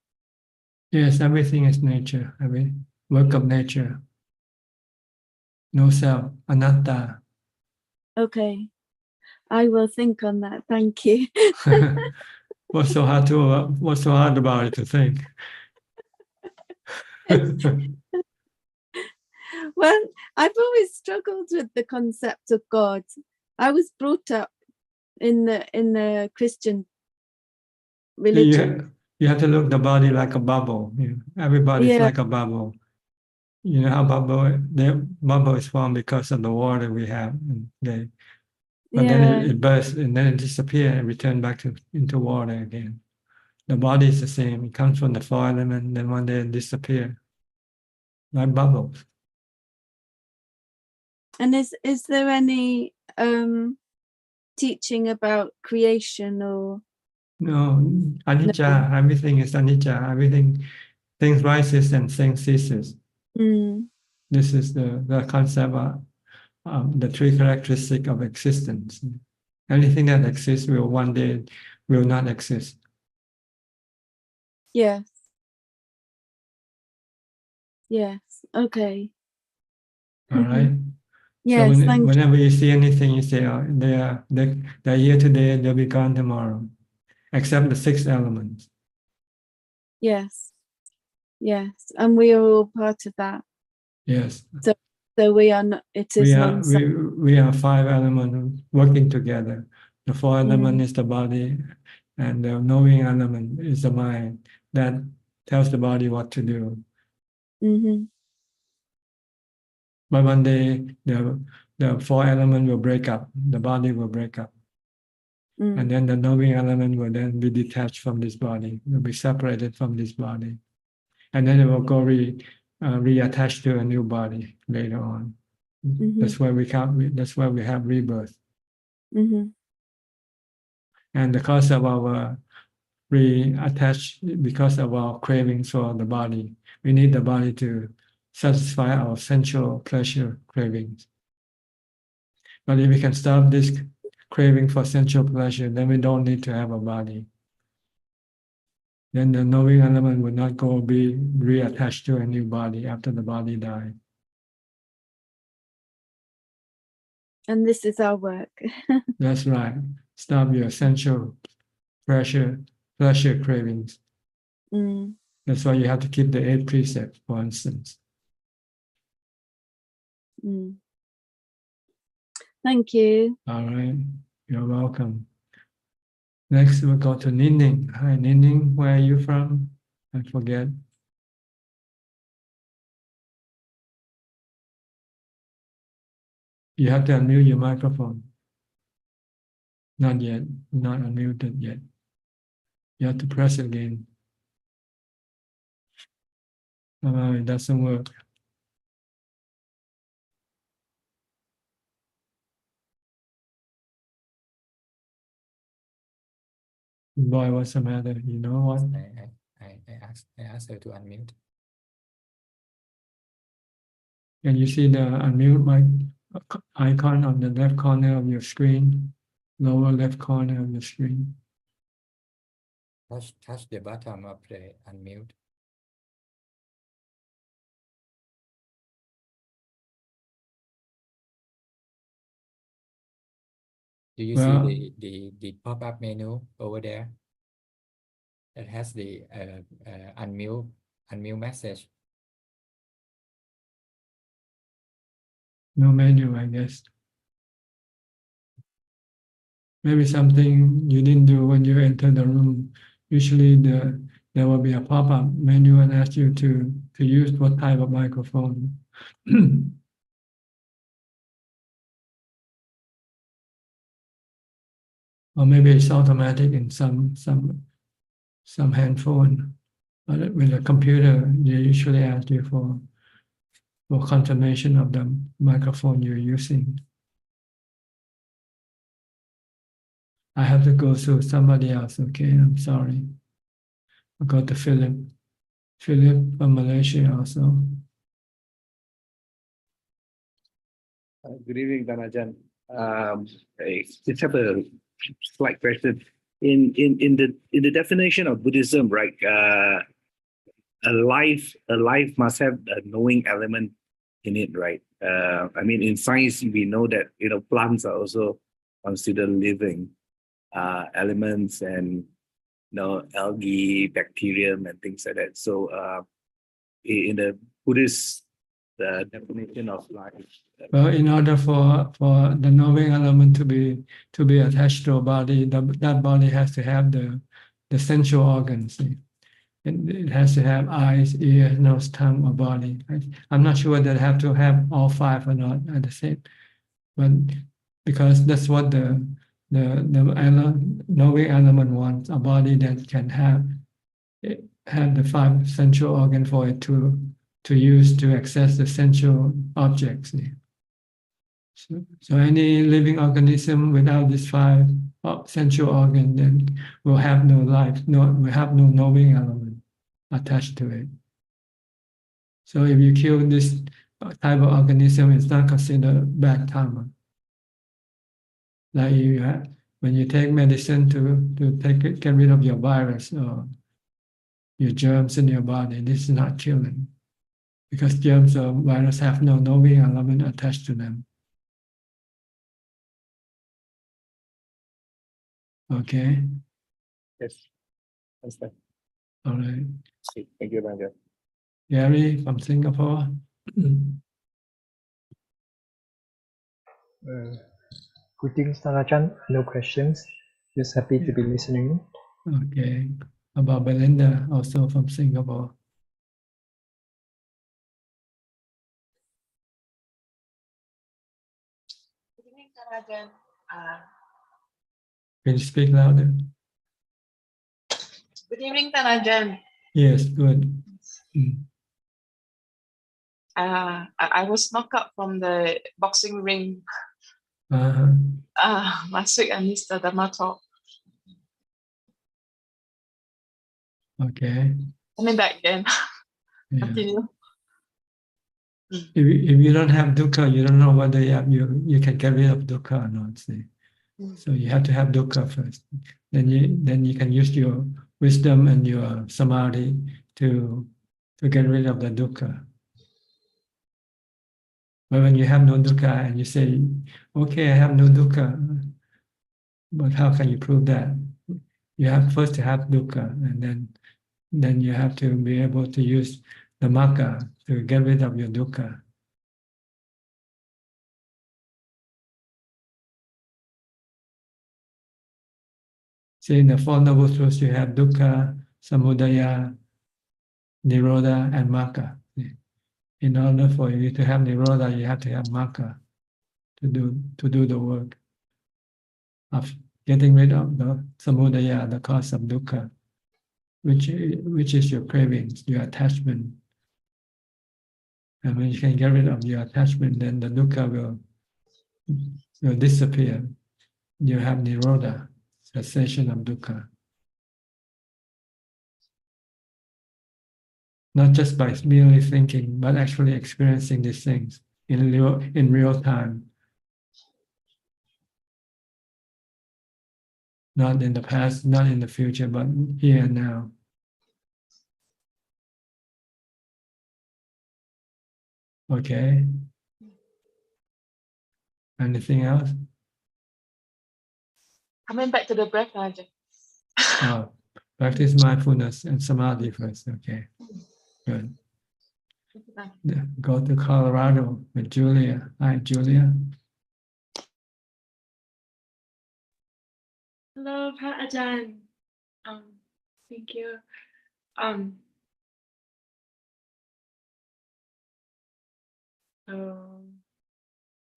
Yes, everything is nature, every work of nature. No self, anatta. Okay. I will think on that. Thank you. What's so hard about it to think? Well, I've always struggled with the concept of God. I was brought up in the Christian religion. You have to look the body like a bubble. Everybody's Yeah. like a bubble. You know how the bubble is formed because of the water we have. But then Yeah. it bursts and then it disappears and return back into water again. The body is the same. It comes from the four elements, then one day it disappears. Like bubbles. And is there any teaching about creation or No, anicca, everything is anicca. Things rises and things ceases. Mm. This is the concept of the three characteristics of existence. Anything that exists will one day will not exist. Yes. Yes. Okay. All right. Yes. So Thank you. whenever you see anything, you say, oh, they're here today, they'll be gone tomorrow, except the six elements. Yes. Yes. And we are all part of that. Yes. So we are not, it is we are five elements working together. The four element is the body, and the knowing element is the mind that tells the body what to do. Mm-hmm. But one day the four element will break up, the body will break up. And then the knowing element will then be detached from this body, will be separated from this body. And then it will go reattach to a new body later on. Mm-hmm. That's why we have rebirth. Mm-hmm. And because of our because of our cravings for the body, we need the body to satisfy our sensual pleasure cravings. But if we can stop this craving for sensual pleasure, then we don't need to have a body. Then the knowing element will not be reattached to a new body after the body dies. And this is our work. That's right. Stop your sensual pleasure cravings. That's why you have to keep the 8 precepts, for instance. Thank you. All right. You're welcome. Next, we'll go to Nining. Hi, Nining. Where are you from? I forget. You have to unmute your microphone. Not yet. Not unmuted yet. You have to press it again. It doesn't work. Boy, what's the matter? You know what? I asked her to unmute. Can you see the unmute mic icon on the left corner of your screen? Lower left corner of the screen. Touch the bottom of the unmute. Do you Well, see the pop-up menu over there that has the unmute message? no menu, I guess. Maybe something you didn't do when you enter the room. Usually there will be a pop-up menu and ask you to use what type of microphone. Or maybe it's automatic in some handphone. But with a computer, they usually ask you for confirmation of the microphone you're using. I have to go to somebody else, okay? I'm sorry. I'll go to Philip. Philip from Malaysia also. Good evening, Dan Ajaan. I just have a slight question. In the definition of Buddhism, right? A life must have a knowing element in it, right? I mean, in science, we know that plants are also considered living elements, and algae, bacterium, and things like that. So, in the Buddhist definition of life. Well, in order for the knowing element to be attached to a body, that body has to have the sensual organs. It has to have eyes, ears, nose, tongue, or body. I'm not sure whether they have to have all five or not at the same, but because that's what the knowing element wants, a body that can have the five sensual organs for it to use to access the sensual objects. So any living organism without these five sensual organs then will have no life, will have no knowing element attached to it. So if you kill this type of organism, it's not considered bad karma. Like when you take medicine to get rid of your virus or your germs in your body, this is not killing, because germs or virus have no knowing element attached to them. Okay. Yes, understand. All right. Thank you, Dan Ajaan. Gary from Singapore. Greetings, Dan Ajaan. No questions. Just happy to be listening. Okay. About Belinda, also from Singapore. Good evening, Dan Ajaan. Can you speak louder? Good evening, Dan Ajaan. Yes, good. I was knocked out from the boxing ring last week. I missed the Dharma talk. Okay. Coming back again. Yeah. Continue. If you don't have dukkha, you don't know whether you can get rid of dukkha or not. See? So you have to have dukkha first. Then you can use your wisdom and your samadhi to get rid of the dukkha. But when you have no dukkha and you say, okay, I have no dukkha, but how can you prove that? You have first to have dukkha, and then you have to be able to use the magga to get rid of your dukkha. See, in the Four Noble Truths, you have dukkha, samudaya, nirodha, and magga. In order for you to have nirodha, you have to have magga to do the work of getting rid of the samudaya, the cause of dukkha, which is your cravings, your attachment. And when you can get rid of your attachment, then the dukkha will disappear. You have nirodha, cessation of dukkha. not just by merely thinking, but actually experiencing these things in real time. Not in the past, not in the future, but here and now. Okay. Anything else? Coming back to the breath, Ajahn. Practice mindfulness and samadhi first. Okay. Good. Go to Colorado with Julia. Hi, Julia. Hello, Ajaan. Thank you.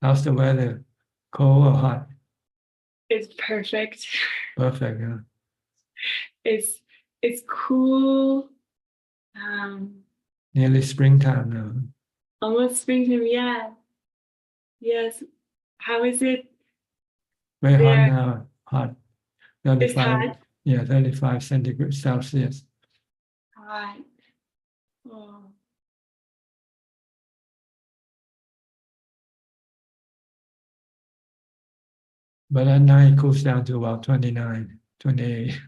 How's the weather? Cold or hot? It's perfect. Perfect. Huh? It's cool. Nearly springtime now. Almost springtime. Yeah. Yes. How is it Very hot there? now. Hot. It's 35. hot. Yeah, 35 centigrade Celsius. Hot. Oh. But at night it cools down to about 29, 28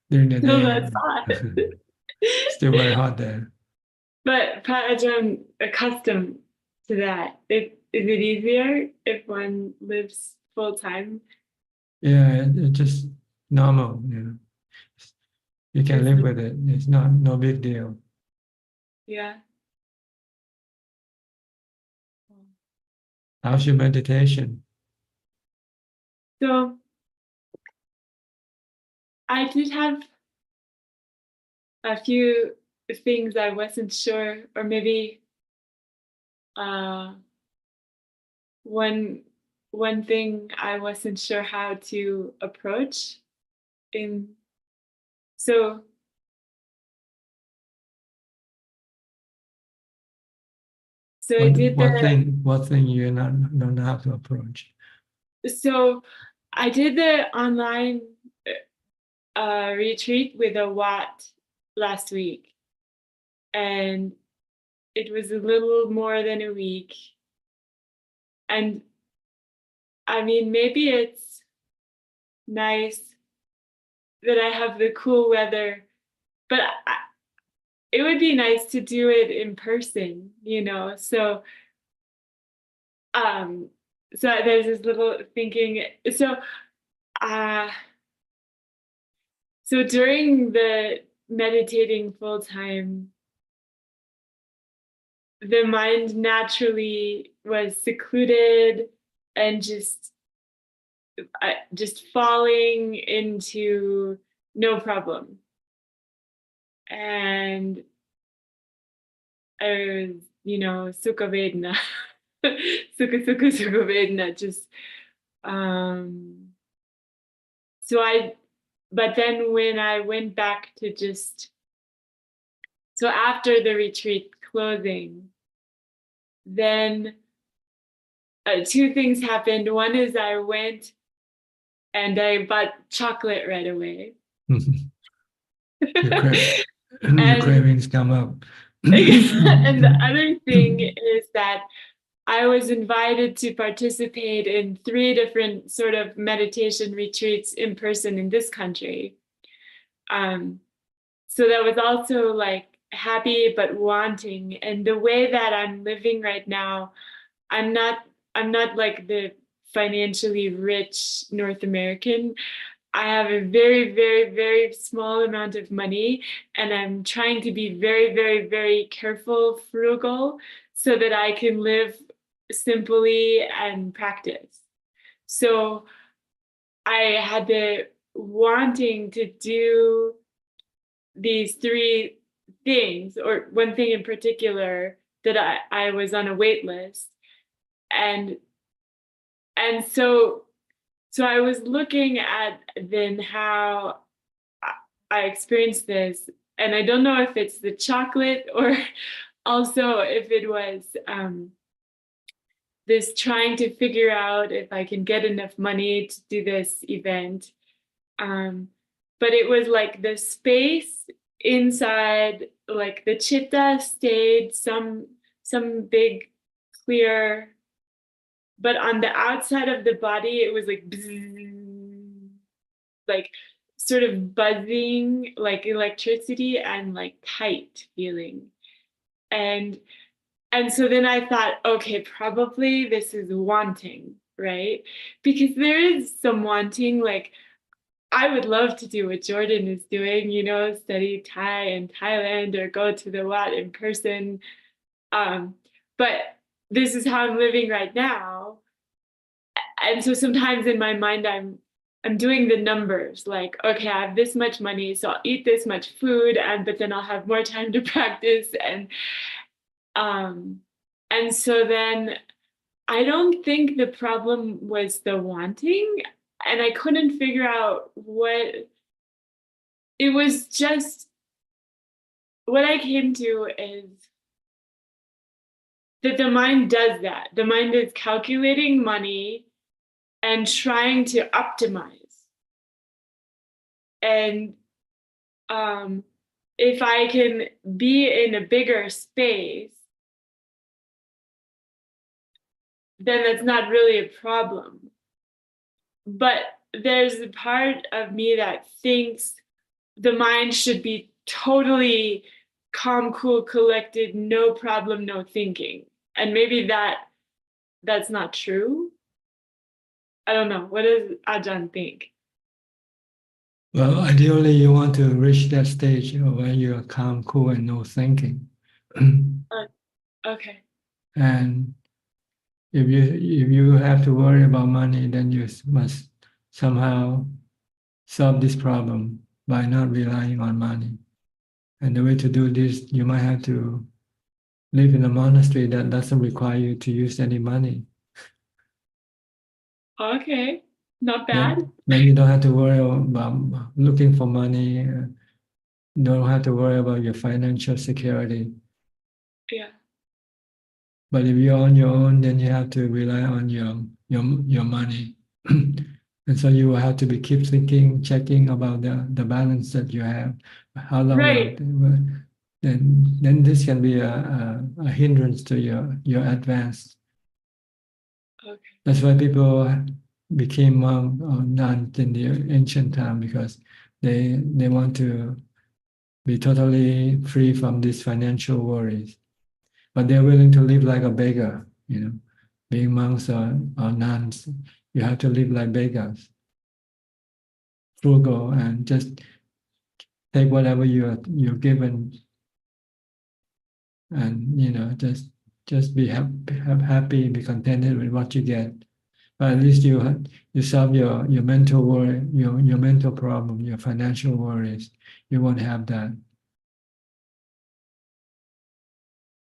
during the No, day. that's hot. Still very hot there. But Ajaan, accustomed to that. Is it easier if one lives full time? Yeah, it's just normal. You know, you can live with it. It's no big deal. Yeah. How's your meditation? So I did have a few things I wasn't sure, or maybe one thing I wasn't sure how to approach in so I did what thing you don't know how to approach? So I did the online retreat with a Watt last week, and it was a little more than a week. And I mean, maybe it's nice that I have the cool weather, but it would be nice to do it in person, you know? So there's this little thinking. So during the meditating full time, the mind naturally was secluded and just falling into no problem. And I was, sukha vedana, sukha vedana, just, but then when I went back to so after the retreat closing, then two things happened. One is I went and I bought chocolate right away. Your cravings come up. And the other thing is that I was invited to participate in 3 different sort of meditation retreats in person in this country. So that was also like happy but wanting. And the way that I'm living right now, I'm not like the financially rich North American. I have a very, very, very small amount of money, and I'm trying to be very, very, very careful, frugal, so that I can live simply and practice. So I had the wanting to do these 3 things, or one thing in particular, that I was on a wait list. And so I was looking at then how I experienced this, and I don't know if it's the chocolate or also if it was this trying to figure out if I can get enough money to do this event. But it was like the space inside like the chitta stayed some big clear, but on the outside of the body it was like bzzz, like sort of buzzing, like electricity, and like tight feeling. And so then I thought, okay, probably this is wanting, right? Because there is some wanting, like I would love to do what Jordan is doing, study Thai in Thailand or go to the Wat in person. But this is how I'm living right now. And so sometimes in my mind, I'm doing the numbers, like, okay, I have this much money, so I'll eat this much food, but then I'll have more time to practice. And so then I don't think the problem was the wanting, and I couldn't figure out what it was. Just what I came to is that the mind does that. The mind is calculating money and trying to optimize. And if I can be in a bigger space, then that's not really a problem. But there's a part of me that thinks the mind should be totally calm, cool, collected, no problem, no thinking. And maybe that's not true. I don't know. What does Ajaan think? Well, ideally, you want to reach that stage where you are calm, cool, and no thinking. Okay. And if you have to worry about money, then you must somehow solve this problem by not relying on money. And the way to do this, you might have to live in a monastery that doesn't require you to use any money. Okay. Not bad. Then you don't have to worry about looking for money. Don't have to worry about your financial security. Yeah. But if you're on your own, then you have to rely on your money. And so you will have to keep thinking, checking about the balance that you have. How long Right. then this can be a hindrance to your advance. Okay. That's why people became monks or nuns in the ancient time, because they want to be totally free from these financial worries. But they're willing to live like a beggar, being monks or nuns. You have to live like beggars, frugal, and just take whatever you're given, and just be happy, be contented with what you get. But at least you solve your mental worry, your mental problem, your financial worries. You won't have that.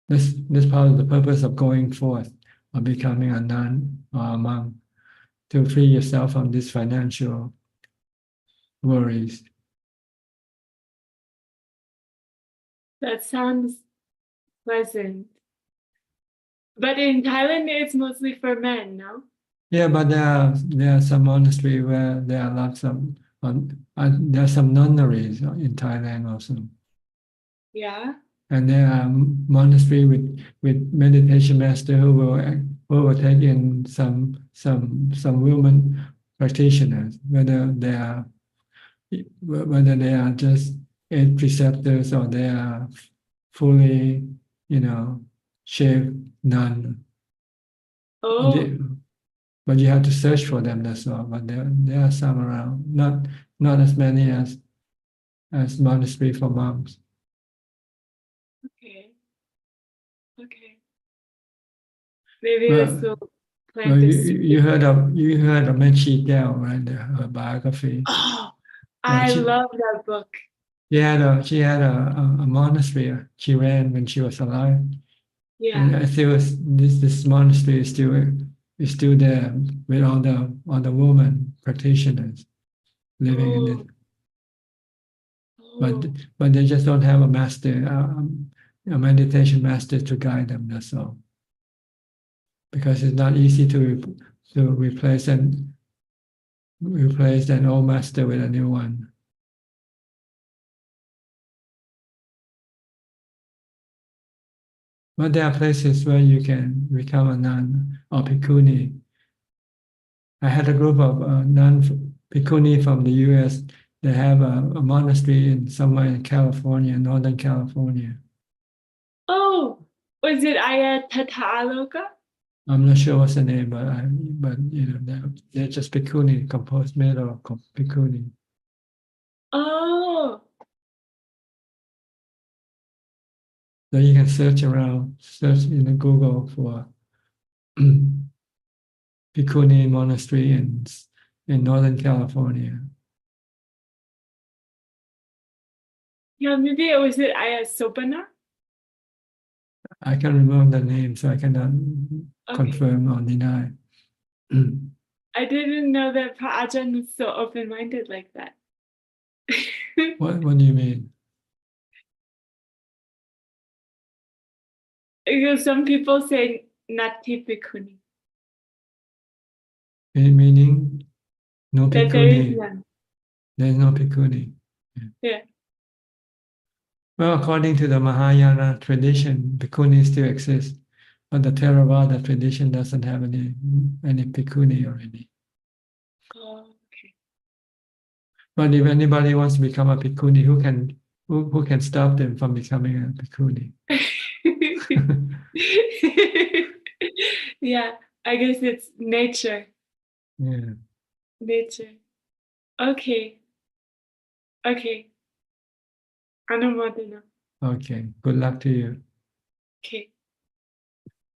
This part of the purpose of going forth, of becoming a nun or a monk, to free yourself from these financial worries. That sounds pleasant. But in Thailand, it's mostly for men, no? Yeah, but there are some monasteries where there are lots of there are some nunneries in Thailand also. Yeah. And there are monastery with meditation master who will take in some women practitioners, whether they are just 8 preceptors or they are fully, shaved nun. Oh. But you have to search for them, that's all. But there are some around, not as many as monastery for monks. Okay. Okay. Maybe Well, this will plant well, the you heard of Menchi Dao, right? Her biography. Oh, Well, I love that book. she had a monastery she ran when she was alive. Yeah. And I think this monastery is still there with all the women practitioners living in it. But they just don't have a master, a meditation master to guide them. That's all. Because it's not easy to replace an old master with a new one. But there are places where you can become a nun or bhikkhuni. I had a group of nun bhikkhuni from the US. They have a monastery in somewhere in California, Northern California. Oh, was it Ayatthaloka? I'm not sure what's the name, but you know, they're just bhikkhuni, composed made of bhikkhuni. Oh, So you can search in Google for bhikkhuni monastery in Northern California. yeah, maybe it was it Ayasopana. I can't remember the name, so I cannot Okay. confirm or deny. I didn't know that Pa Ajahn was so open-minded like that. What do you mean? Because some people say Nati Bhikkhuni, Meaning no that there is bhikkhuni. none. There is no bhikkhuni. Yeah. Well, according to the Mahayana tradition, bhikkhuni still exists, but the Theravada tradition doesn't have any bhikkhuni already. Oh, okay. But if anybody wants to become a bhikkhuni, who can stop them from becoming a bhikkhuni? Yeah, I guess it's nature. Yeah. Nature. Okay. Okay. Anumodana. Okay. Good luck to you. Okay.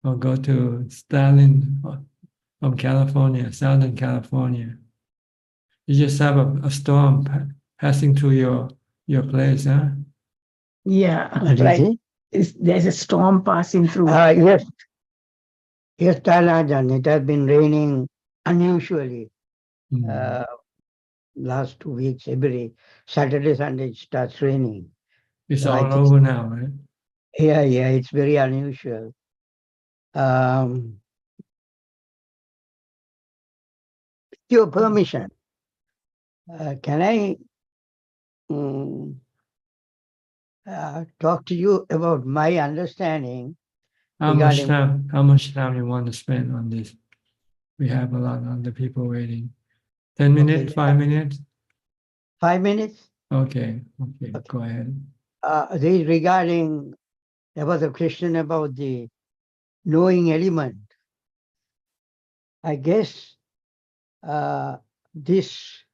I'll go to Stalin from California, Southern California. You just have a storm passing through your place, huh? Yeah, What is right. it? There's a storm passing through. Yes. Yes, Ajaan, it has been raining unusually. Last 2 weeks, every Saturday, Sunday, it starts raining. It's So I all think- over now, right? Yeah, it's very unusual. With your permission, can I talk to you about my understanding How much regarding time you want to spend on this? We have a lot of other people waiting. 10 minutes, 5 minutes? 5 minutes? Okay, go ahead. This is regarding, there was a question about the knowing element. I guess this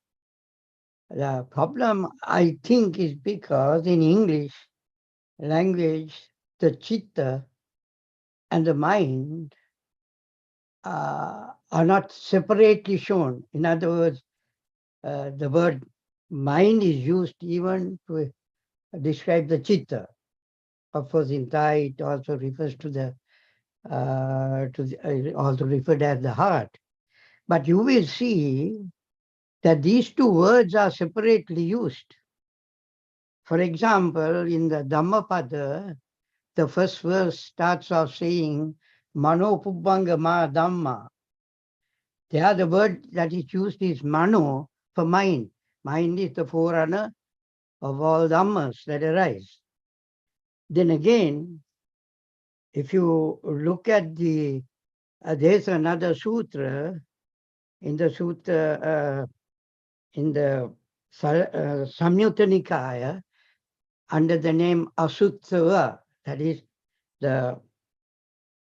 the problem, I think, is because in English language, the chitta and the mind are not separately shown. In other words, the word mind is used even to describe the chitta. Of course, in Thai, it also refers to the also referred as the heart. But you will see that these two words are separately used. For example, in the Dhammapada, the first verse starts off saying, Mano Pubbanga Ma Dhamma. There, the word that is used is Mano for mind. Mind is the forerunner of all Dhammas that arise. Then again, if you look at there's another sutra, in the sutra, in the Samyutta Nikaya, under the name Asuttava, that is the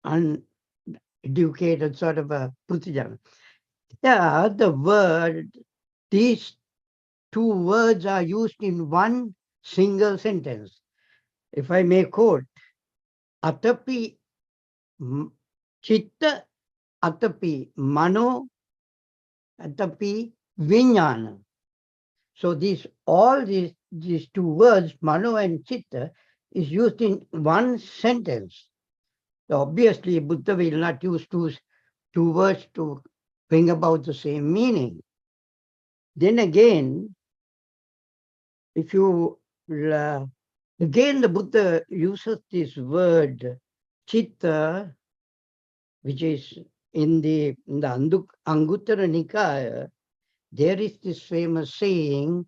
uneducated sort of a Putijana. Yeah, these two words are used in one single sentence. If I may quote, Atapi Chitta, Atapi Mano, Atapi Vijnana. So all these two words, Mano and Chitta, is used in one sentence. So obviously, Buddha will not use two words to bring about the same meaning. Then again, if you again the Buddha uses this word chitta, which is in the Anguttara Nikaya, there is this famous saying,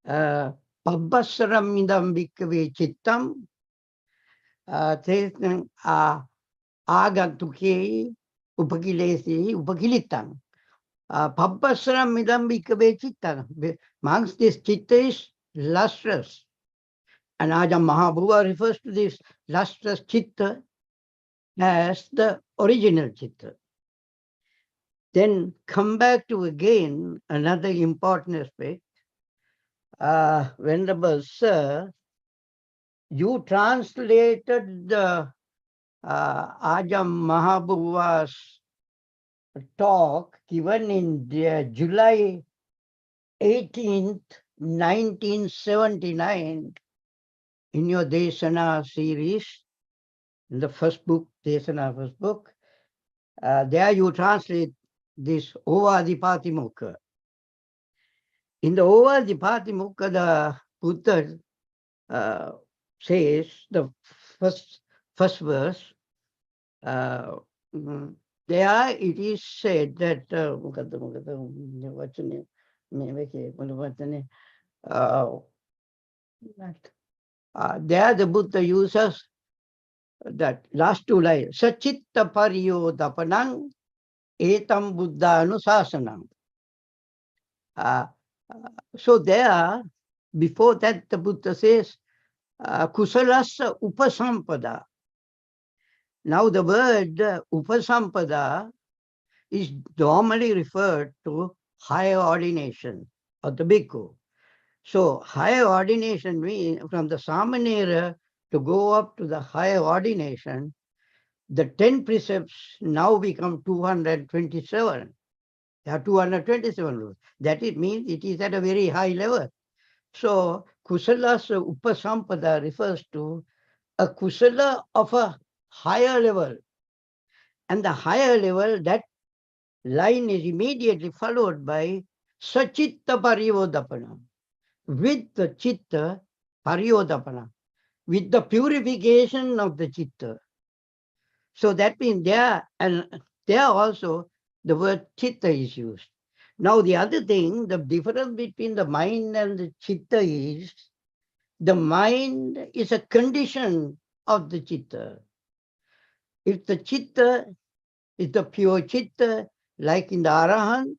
Pabbassaram idam bhikkhave chittam තේස්නං ආගන්තුකේ උපකිලේසී උපකිලිත්තං. Pabbasram midam bhikkhave chitta. Amongst this chitta is lustrous. And Ajaan Mahabhuva refers to this lustrous chitta as the original chitta. Then come back to again another important aspect. Venerable Sir, you translated the Ajaan Mahabhuva's talk given in July 18th, 1979 in your Desana series, in the first book, Desana first book. There you translate this Ovadipatimokkha. In the Ovadipatimokkha, the Buddha says, the first verse, there it is said that there the Buddha uses that last two lines, Sachitta Pariyo Dapanang Etam Buddha Anusasanam. So there, before that, the Buddha says, Kusalasa Upasampada. Now the word Upasampada is normally referred to higher ordination of the bhikkhu. So higher ordination means from the Samanera to go up to the higher ordination, the 10 precepts now become 227. There are 227 rules. That it means it is at a very high level. So Kusalasa Upasampada refers to a kusala of a higher level. And the higher level, that line is immediately followed by Sachitta Pariyodapana. With the chitta Pariyodapana. With the purification of the chitta. So that means there also the word chitta is used. Now the other thing, the difference between the mind and the chitta is, the mind is a condition of the chitta. If the chitta is the pure chitta, like in the Arahant,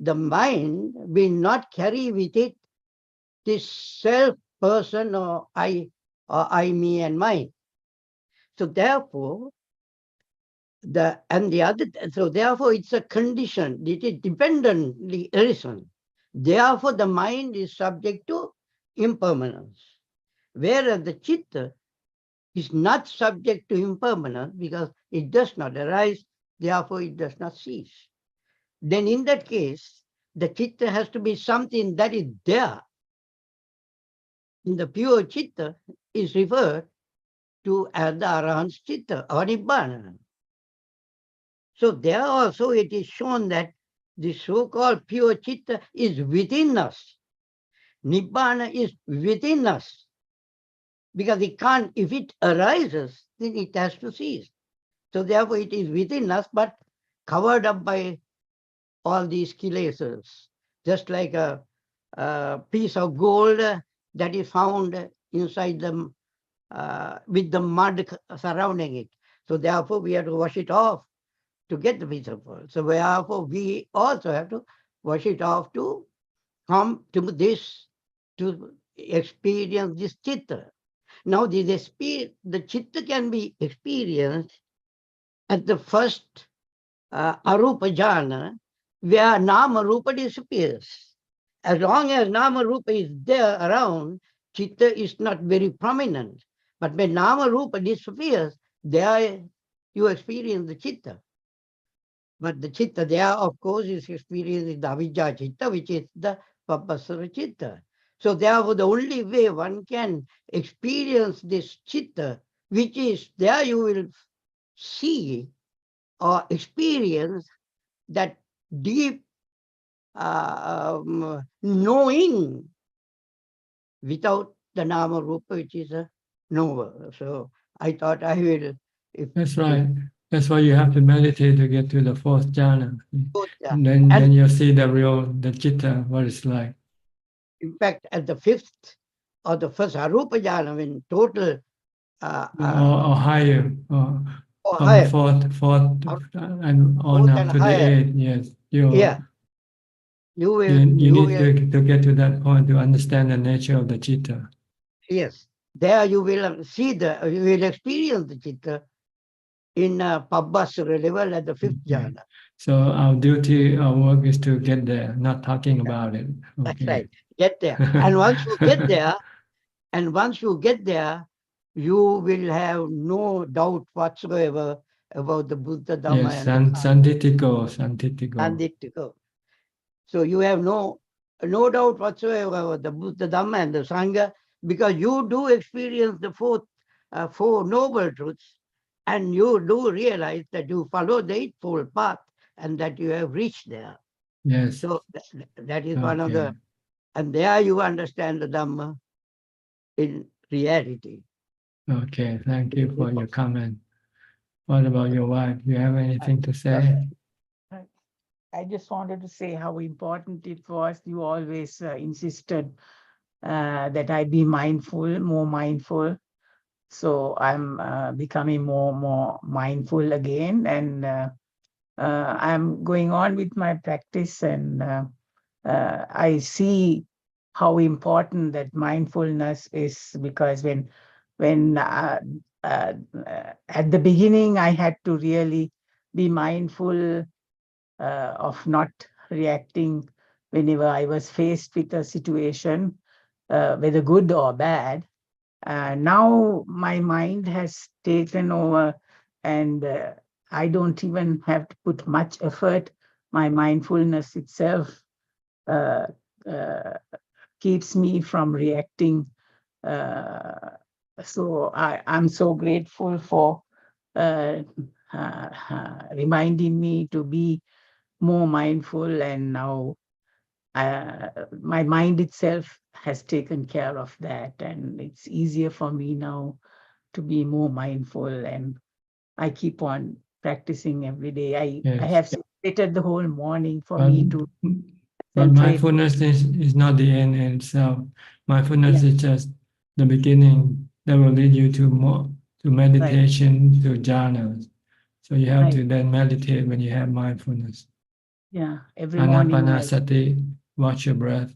the mind will not carry with it this self, person, or I, me, and mine. So therefore, therefore it's a condition, it is dependently arisen. Therefore the mind is subject to impermanence. Whereas the chitta is not subject to impermanence because it does not arise, therefore it does not cease. Then in that case, the chitta has to be something that is there. In the pure chitta is referred to as the Arahant's chitta or Nibbana. So there also it is shown that the so-called pure chitta is within us. Nibbana is within us. Because it can't, if it arises, then it has to cease. So therefore it is within us, but covered up by all these kilesas. Just like a piece of gold that is found inside them with the mud surrounding it. So therefore we have to wash it off to get the piece of gold. So therefore we also have to wash it off to come to this, to experience this chitta. Now the chitta can be experienced at the first arupa jhana, where nama rupa disappears. As long as nama rupa is there around, chitta is not very prominent. But when nama rupa disappears, there you experience the chitta. But the chitta there, of course, is experienced in the avijja chitta, which is the pabbasara chitta. So therefore, the only way one can experience this chitta, which is there, you will see or experience that deep knowing without the nama rupa, which is a knower. So I thought I will. That's right. That's why you have to meditate to get to the fourth jhana. Yeah. Then you see the chitta, what it's like. In fact, at the fifth or the first arupa jhana, when total or higher, or from higher. the fourth, and on Fourth up and to the higher. eighth. Yes, Yeah. You will. you You need to get to that point to understand the nature of the citta. Yes. There you will see you will experience the citta in Pabbasura level at the fifth jhana. So our duty, our work is to get there, not talking about it. That's right. Get there. And once you get there, you will have no doubt whatsoever about the Buddha Dhamma Yes, and sanditiko. Sanditiko. So you have no doubt whatsoever about the Buddha Dhamma and the Sangha, because you do experience the four noble truths, and you do realize that you follow the Eightfold Path and that you have reached there. Yes. So that is one of the, and there you understand the Dhamma in reality. Okay, thank you for your comment. What about your wife? You have anything to say? I just wanted to say how important it was. You always insisted that I be mindful, more mindful. So I'm becoming more mindful again, and I'm going on with my practice, and I see how important that mindfulness is, because when at the beginning I had to really be mindful of not reacting whenever I was faced with a situation, whether good or bad. Now my mind has taken over, and I don't even have to put much effort. My mindfulness itself keeps me from reacting. So I'm so grateful for reminding me to be more mindful, and now my mind itself has taken care of that, and it's easier for me now to be more mindful, and I keep on practicing every day. I have meditated the whole morning for me to But concentrate. mindfulness is not the end in itself. Mindfulness is just the beginning that will lead you to meditation, to jhanas. So you have to then meditate when you have mindfulness. Yeah, every morning. Anapanasati, watch your breath.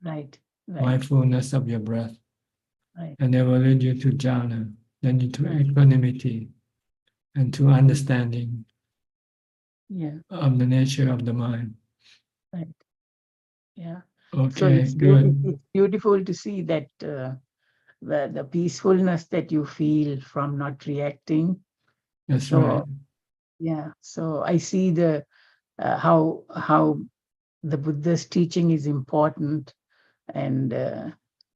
Right. Mindfulness of your breath. Right. And that will lead you to jhana, then to equanimity, and to understanding of the nature of the mind. Right. Yeah. Okay, so it's good. It's beautiful to see that the peacefulness that you feel from not reacting. That's right. Yeah. So I see the how the Buddha's teaching is important, and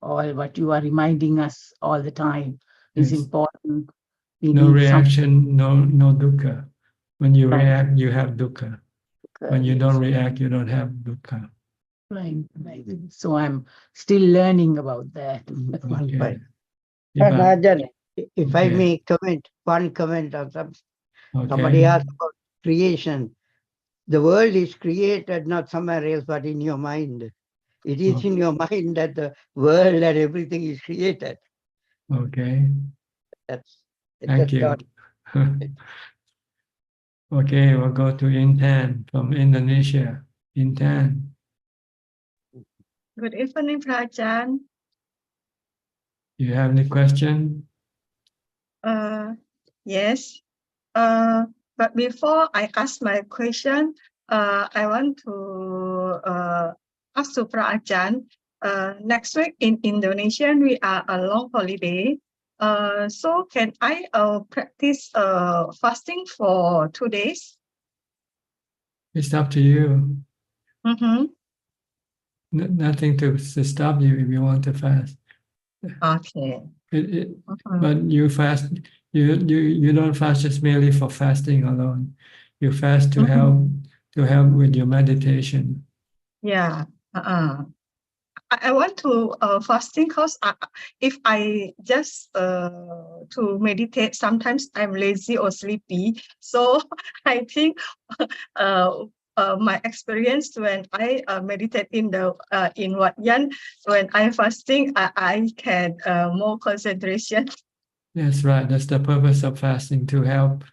all what you are reminding us all the time is important. We No need reaction, no dukkha. When you react, you have dukkha. When you don't react, you don't have dukkha. Right. So I'm still learning about that. Okay. And Ajaan, if I may comment, one comment on somebody asked about creation. The world is created not somewhere else, but in your mind. It is in your mind that the world and everything is created. Okay. Thank That's you. Okay, we'll go to Intan from Indonesia. Intan. Good evening, Ajaan. You have any question? Yes. But before I ask my question, I want to ask to Ajaan. Next week in Indonesia, we are a long holiday. So can I practice fasting for 2 days? It's up to you. Mm-hmm. Nothing to stop you if you want to fast. Okay. But you fast. You don't fast just merely for fasting alone. You fast to help with your meditation. Yeah. I want to fasting because if I just to meditate, sometimes I'm lazy or sleepy. So I think my experience when I meditate in the in Wat Yan, when I'm fasting, I can more concentration. That's right. That's the purpose of fasting, to help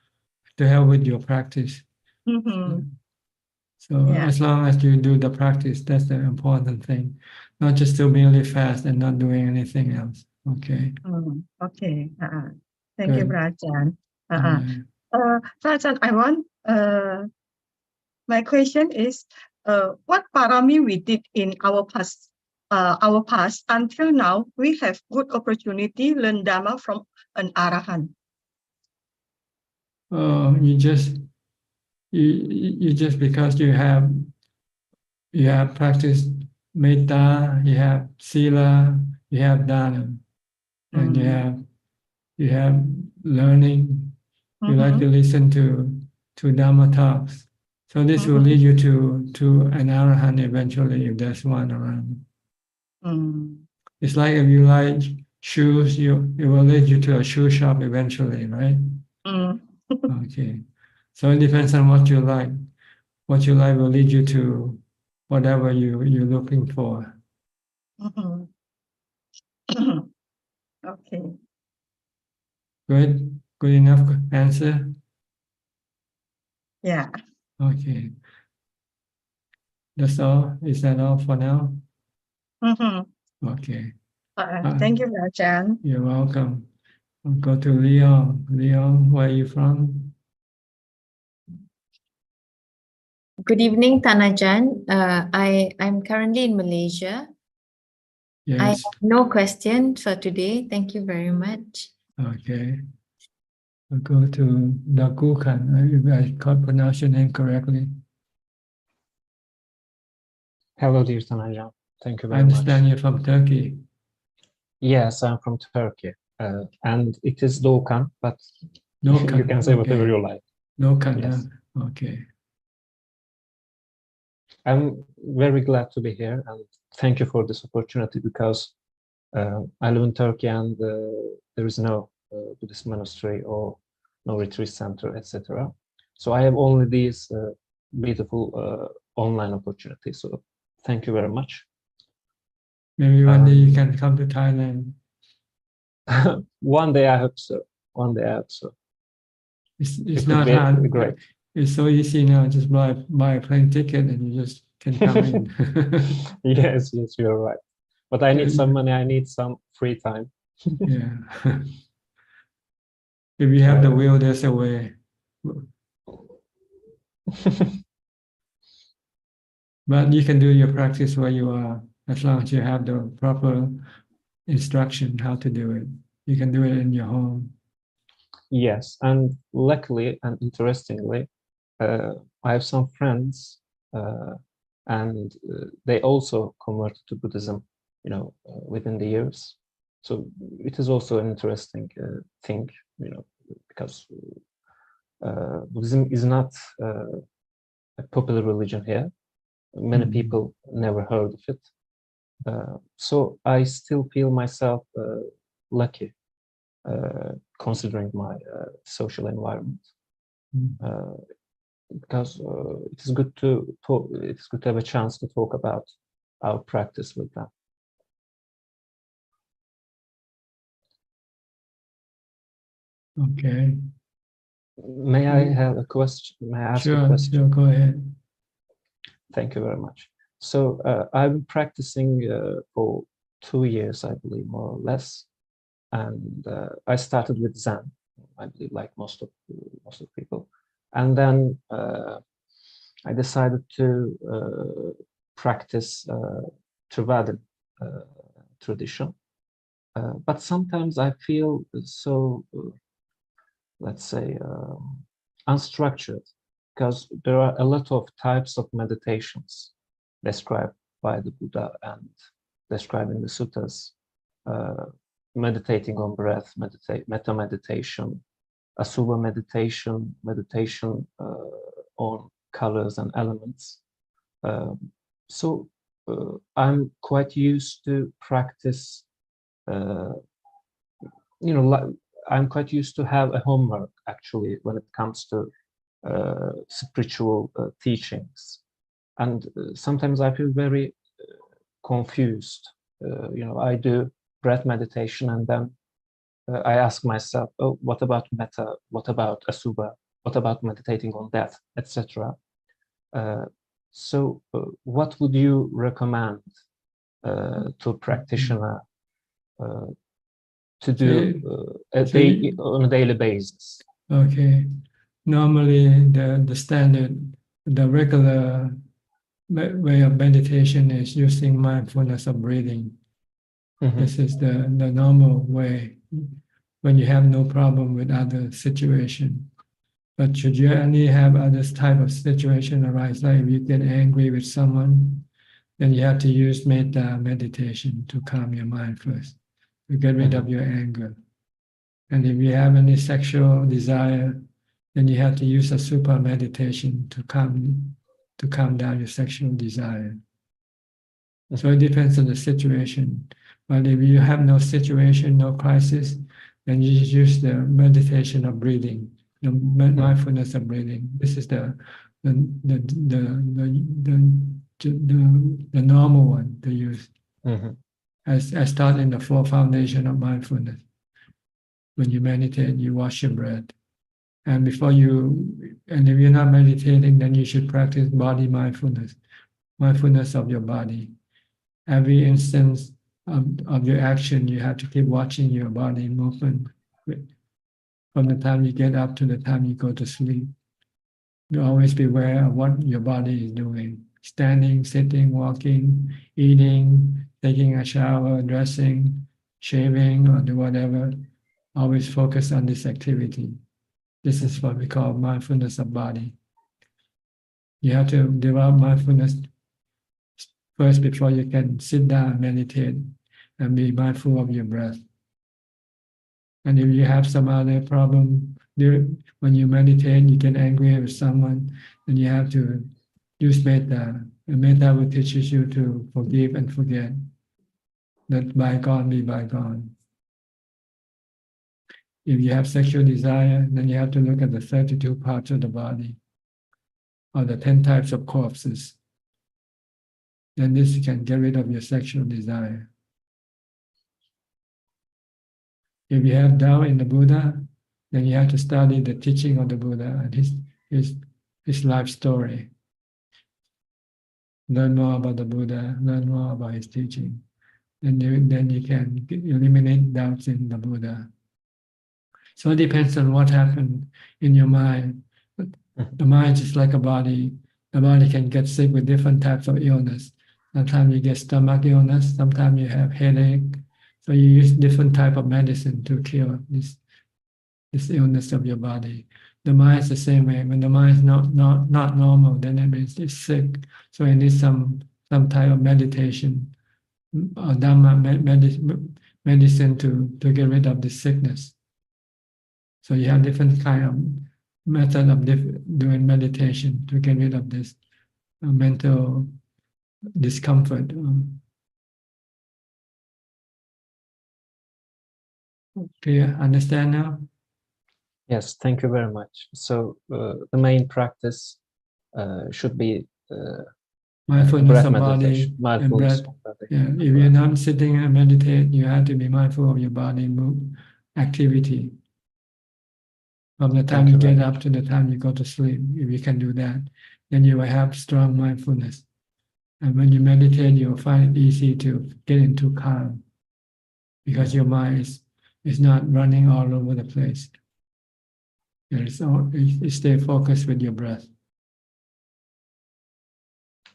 with your practice. So Yeah. as long as you do the practice, that's the important thing. Not just to merely fast and not doing anything else. Okay. Okay. Thank you, Good. Ajaan. Yeah. Ajaan, I want my question is, what parami we did in our past until now, we have good opportunity learn Dharma from an Arahant. You just because you have practiced metta, you have sila, you have dana, and you have learning. You like to listen to Dhamma talks. So this will lead you to an arahant eventually, if there's one around. It's like if you like shoes, it will lead you to a shoe shop eventually, right? Okay. So it depends on what you like. What you like will lead you to whatever you're looking for. Okay. Good? Good enough answer? Yeah. Okay. That's all? Is that all for now? Okay. Thank you, Ajaan. You're welcome. I'll go to Leon. Leon, where are you from? Good evening, Tanajan. I'm currently in Malaysia. I Yes. have no question for today. Thank you very much. Okay. I'll go to Dagukan. If I can't pronounce your name correctly. Hello, dear Tanajan. Thank you I very much. understand you're from Turkey. Yes, I'm from Turkey. And it is Doğukan, but Doğukan, you can say whatever okay. you like. Doğukan, Yes. Okay. I'm very glad to be here and thank you for this opportunity because I live in Turkey and there is no Buddhist monastery or no retreat center, etc. So I have only these beautiful online opportunities. So thank you very much. Maybe one day you can come to Thailand. One day I hope so. One day I hope so. It's not hard. Great. It's so easy now. Just buy a plane ticket and you just can come in. Yes, you're right. But I need some money. I need some free time. Yeah. If you have the will, there's a way. But you can do your practice where you are, as long as you have the proper instruction how to do it. You can do it in your home. Yes, and luckily and interestingly, I have some friends, and they also converted to Buddhism, within the years. So it is also an interesting thing, because Buddhism is not a popular religion here. Many people never heard of it. So I still feel myself lucky, considering my social environment, because it is good to talk. It's good to have a chance to talk about our practice with them. Okay. May I have a question? May I ask a question? Sure, go ahead. Thank you very much. So I've been practicing for 2 years, I believe, more or less, and I started with Zen, I believe, like most of people, and then I decided to practice Theravada tradition, but sometimes I feel so, let's say, unstructured, because there are a lot of types of meditations described by the Buddha and described in the suttas. Meditating on breath, metta meditation, asubha meditation, meditation on colors and elements. So I'm quite used to practice, I'm quite used to have a homework, actually, when it comes to spiritual teachings. And sometimes I feel very confused. I do breath meditation and then I ask myself, oh, what about metta? What about asubha? What about meditating on death, etc.? So what would you recommend to a practitioner to do on a daily basis? Okay. Normally, the standard, the regular way of meditation is using mindfulness of breathing. This is the normal way when you have no problem with other situation. But should you only have other type of situation arise, like if you get angry with someone, then you have to use metta meditation to calm your mind first, to get rid of your anger. And if you have any sexual desire, then you have to use a super meditation to calm down your sexual desire. So it depends on the situation. But if you have no situation, no crisis, then you just use the meditation of breathing, the mindfulness of breathing. This is the normal one to use. As taught in the four foundation of mindfulness. When you meditate, you watch your breath. And if you're not meditating, then you should practice body mindfulness, mindfulness of your body. Every instance of your action, you have to keep watching your body movement from the time you get up to the time you go to sleep. You always be aware of what your body is doing. Standing, sitting, walking, eating, taking a shower, dressing, shaving, or do whatever. Always focus on this activity. This is what we call mindfulness of body. You have to develop mindfulness first before you can sit down and meditate and be mindful of your breath. And if you have some other problem, when you meditate, you get angry with someone, then you have to use metta. And metta will teach you to forgive and forget. Let bygone be bygone. If you have sexual desire, then you have to look at the 32 parts of the body, or the 10 types of corpses. Then this can get rid of your sexual desire. If you have doubt in the Buddha, then you have to study the teaching of the Buddha and his life story. Learn more about the Buddha, learn more about his teaching. Then you can eliminate doubts in the Buddha. So it depends on what happened in your mind. The mind is like a body. The body can get sick with different types of illness. Sometimes you get stomach illness, sometimes you have headache. So you use different type of medicine to cure this illness of your body. The mind is the same way. When the mind is not normal, then it means it's sick. So you need some type of meditation or Dhamma medicine to get rid of this sickness. So you have different kind of method of doing meditation to get rid of this mental discomfort. Do you understand now? Yes, thank you very much. So the main practice should be mindfulness breath of body and breath. Yeah, if you're not sitting and meditate, you have to be mindful of your body activity. From the time you get up to the time you go to sleep, if you can do that, then you will have strong mindfulness. And when you meditate, you'll find it easy to get into calm because your mind is not running all over the place. You stay focused with your breath.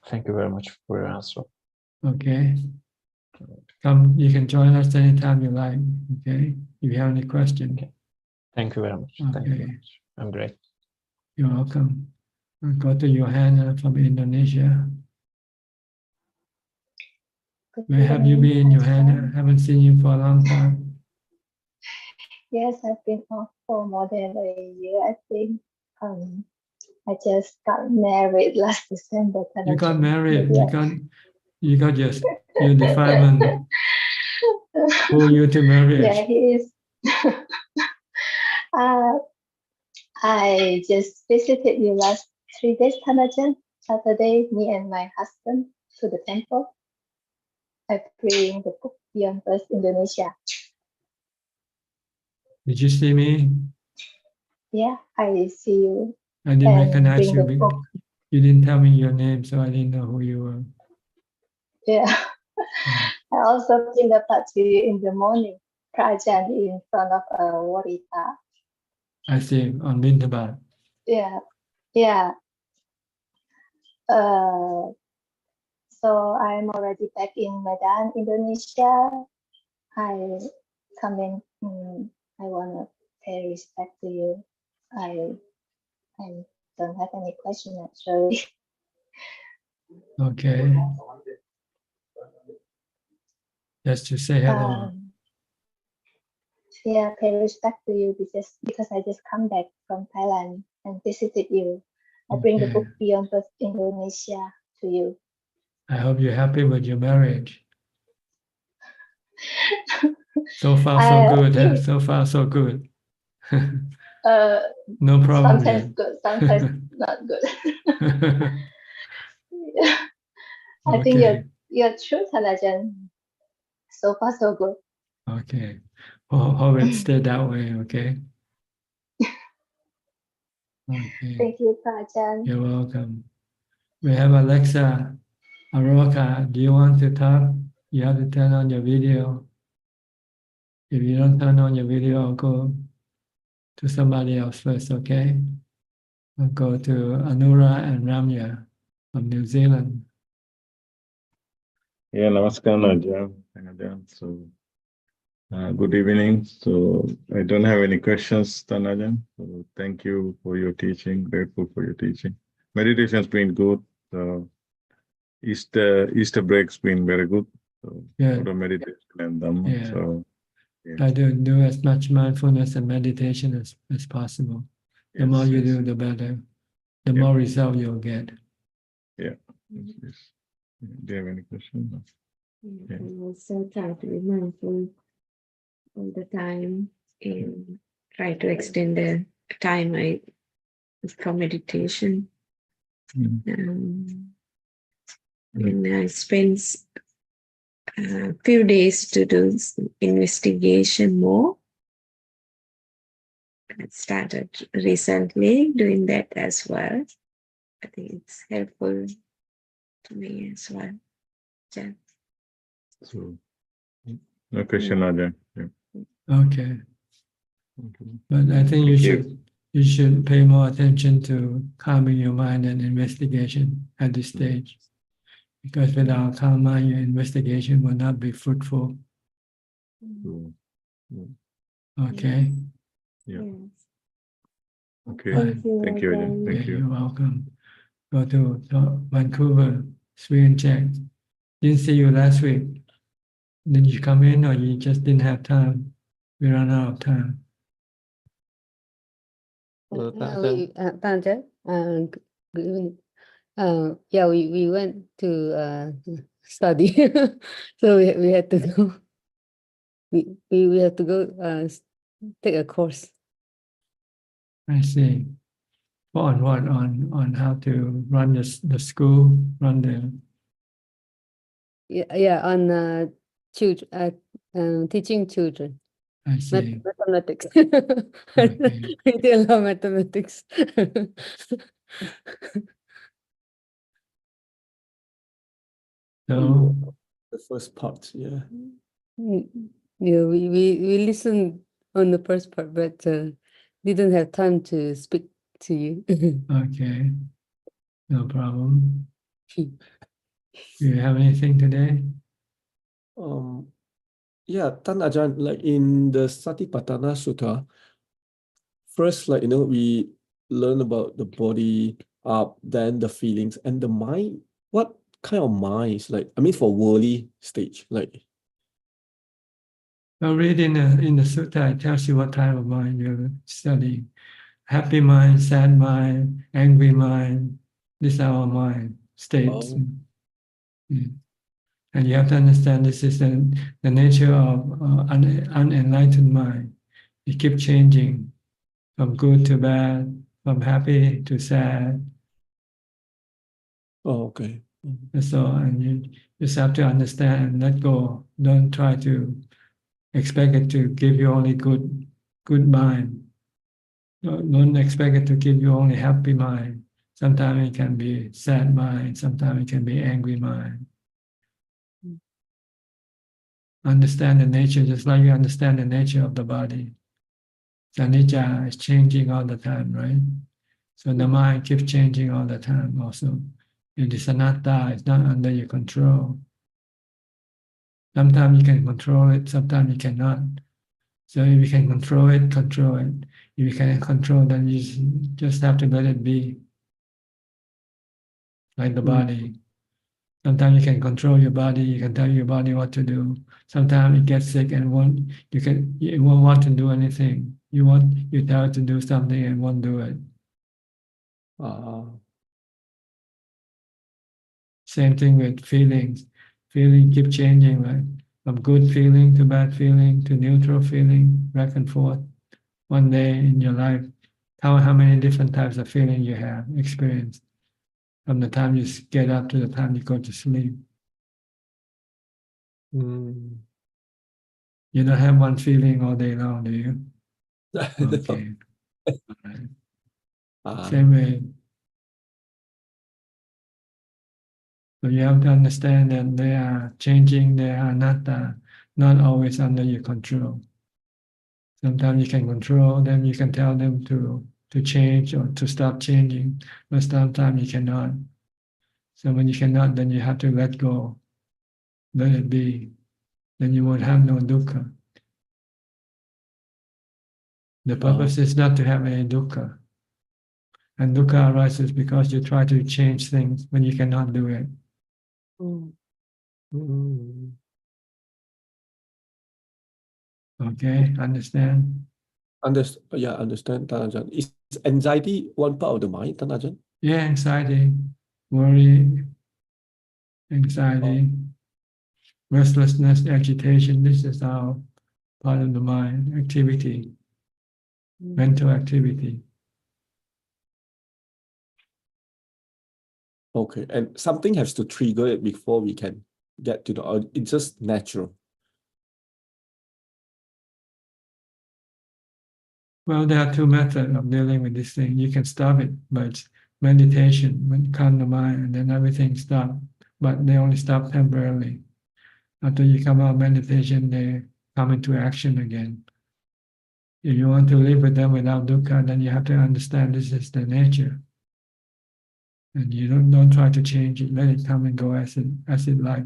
Thank you very much for your answer. Okay. You can join us anytime you like. Okay. If you have any questions. Okay. Thank you very much. Okay. Thank you very much. I'm great. You're welcome. We'll go to Johanna from Indonesia. Where have you been, Johanna? Haven't seen you for a long time. Yes, I've been off for more than a year, I think. I just got married last December. You got married. You got your defilement. Pull you to marriage. Yeah, he is. I just visited you last 3 days, Tanajan. Saturday, me and my husband to the temple. I bring the book Beyond Earth Indonesia. Did you see me? Yeah, I see you I didn't and recognize bring you. the book. You didn't tell me your name, so I didn't know who you were. Yeah. I also bring the part to you in the morning. Prajan in front of a Warita. I see, on Bintabat. Yeah. Yeah. So I'm already back in Medan, Indonesia. I come in. I wanna pay respect to you. I don't have any question actually. Okay. Just to say hello. Yeah, pay respect to you because I just come back from Thailand and visited you. I bring the Okay. book Beyond Birth Indonesia to you. I hope you're happy with your marriage. So far, so good. Huh? So far, so good. No problem Sometimes yet. good, sometimes not good. Yeah. I think Okay. you're true, Thanajan. So far, so good. Okay. Hope it stay that way, okay? Okay. Thank you, Prajan. You're welcome. We have Alexa Aroka. Do you want to talk? You have to turn on your video. If you don't turn on your video, I'll go to somebody else first, okay? I'll go to Anura and Ramya from New Zealand. Yeah, namaskar, Ajaan. So, good evening. So, I don't have any questions, Tanajan. So, thank you for your teaching. Grateful for your teaching. Meditation's been good. Easter break's been very good. So, Good. lot of meditation and Dhamma. Yeah. So, yeah. Try to do as much mindfulness and meditation as possible. The more you do, the better. The more result you'll get. Yeah. Yes. Do you have any questions? I also try to be mindful all the time and try to extend the time for meditation. And I spend a few days to do investigation more. I started recently doing that as well. I think it's helpful to me as well. Yeah. So, no question, Ajaan. Yeah. Okay. But I think you should pay more attention to calming your mind and investigation at this stage. Because without calm mind, your investigation will not be fruitful. Okay. Yeah. Okay. Thank you, Ajaan. Thank you. You're welcome. Go to Vancouver, Sweden, Czech. Didn't see you last week. Did you come in or you just didn't have time? We ran out of time. Tanja, good evening. Yeah, we went to study, so we had to go. We had to go take a course. I see. On what? On how to run the school, run the. Yeah, on teaching children. I see. Mathematics. I did a lot of mathematics. So the first part, yeah. Yeah, we listened on the first part, but didn't have time to speak to you. Okay, no problem. Do you have anything today? Yeah, Tan Ajaan, like in the Satipatthana Sutta, first, like, we learn about the body, then the feelings and the mind. What kind of mind is like, I mean, for worldly stage, like. Well, read in the sutta, it tells you what type of mind you're studying. Happy mind, sad mind, angry mind. These are our mind states. Oh. Yeah. And you have to understand this is the nature of unenlightened mind. It keeps changing from good to bad, from happy to sad. Oh, okay. And you just have to understand and let go. Don't try to expect it to give you only good good mind. Don't expect it to give you only happy mind. Sometimes it can be sad mind, sometimes it can be angry mind. Understand the nature, just like you understand the nature of the body. Anicca is changing all the time, right? So the mind keeps changing all the time also. It is anatta, it's not under your control. Sometimes you can control it, sometimes you cannot. So if you can control it, control it. If you cannot control, then you just have to let it be. Like the body. Sometimes you can control your body, you can tell your body what to do. Sometimes it gets sick and it won't want to do anything. You tell it to do something and won't do it. Same thing with feelings. Feeling keep changing, right? From good feeling to bad feeling to neutral feeling, back and forth. One day in your life, how many different types of feeling you have experienced from the time you get up to the time you go to sleep. You don't have one feeling all day long, do you? Okay. Right. Same way. So you have to understand that they are changing, they are not always under your control. Sometimes you can control them, you can tell them to change or to stop changing, but sometimes you cannot. So when you cannot, then you have to let go, let it be. Then you won't have no dukkha. The purpose is not to have any dukkha. And dukkha arises because you try to change things when you cannot do it. Okay, understand? Understand, Tanajan. Is anxiety one part of the mind, Tanajan? Yeah, anxiety, worry, anxiety, restlessness, agitation. This is our part of the mind, activity, mental activity. Okay, and something has to trigger it before we can get to the, it's just natural. Well, there are two methods of dealing with this thing. You can stop it by meditation, when calm the mind, and then everything stops. But they only stop temporarily. After you come out of meditation, they come into action again. If you want to live with them without dukkha, then you have to understand this is the nature. And you don't try to change it, let it come and go as it like.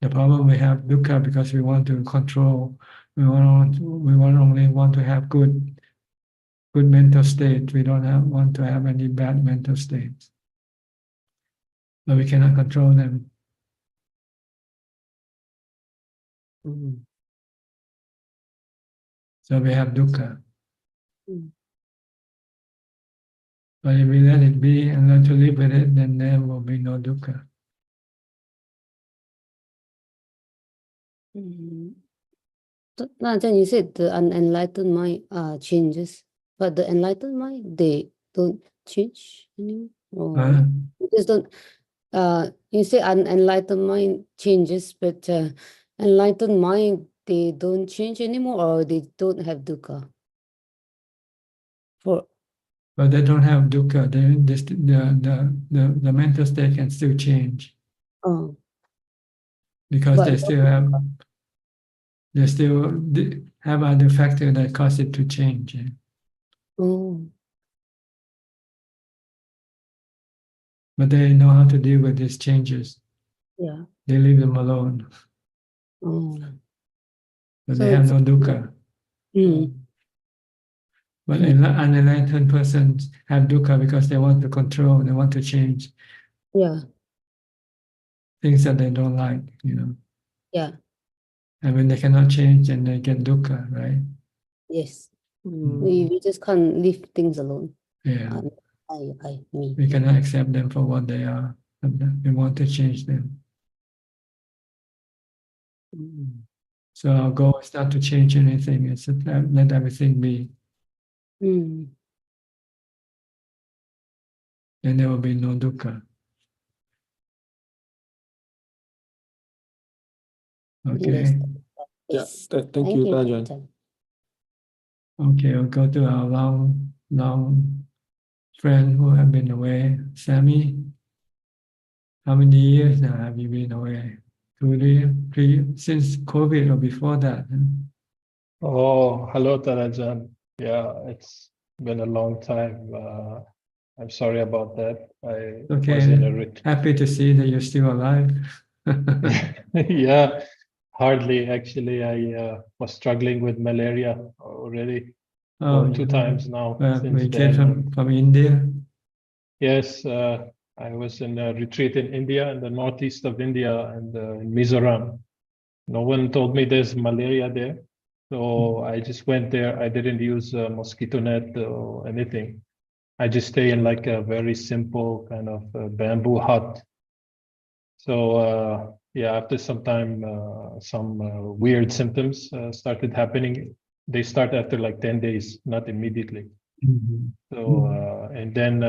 The problem we have dukkha because we want to control, we only want to have good mental state. We don't want to have any bad mental states. But we cannot control them. So we have dukkha. But if we let it be and learn to live with it, then there will be no dukkha. Then you said the unenlightened mind changes, but the enlightened mind, they don't change anymore? Or just don't, you say unenlightened mind changes, but enlightened mind, they don't change anymore, or they don't have dukkha? But they don't have dukkha. The mental state can still change. Because they still have other factors that cause it to change. But they know how to deal with these changes. Yeah. They leave them alone. But they have no dukkha. But an unenlightened person have dukkha because they want to control, they want to change. Yeah. Things that they don't like, Yeah. And when they cannot change, then they get dukkha, right? Yes. We just can't leave things alone. Yeah. Me. We cannot accept them for what they are. We want to change them. So our goal is not to change anything, it's to let everything be. Then there will be no dukkha. Okay. Yes, Yeah, thank you, Ajaan. Ajahn. Okay, we'll go to our long friend who have been away. Sammy, how many years now have you been away? 2 years, 3, since COVID or before that? Oh, hello, Tarajan. Yeah, it's been a long time. I'm sorry about that. I was in a Okay, happy to see that you're still alive. yeah, hardly actually. I was struggling with malaria already Oh, for 2 times now since we came then. from India. Yes, I was in a retreat in India, in the northeast of India, and in Mizoram. No one told me there's malaria there, so I just went there. I didn't use a mosquito net or anything. I just stay in like a very simple kind of bamboo hut. So yeah, after some time, some weird symptoms started happening. They start after like 10 days, not immediately. So and then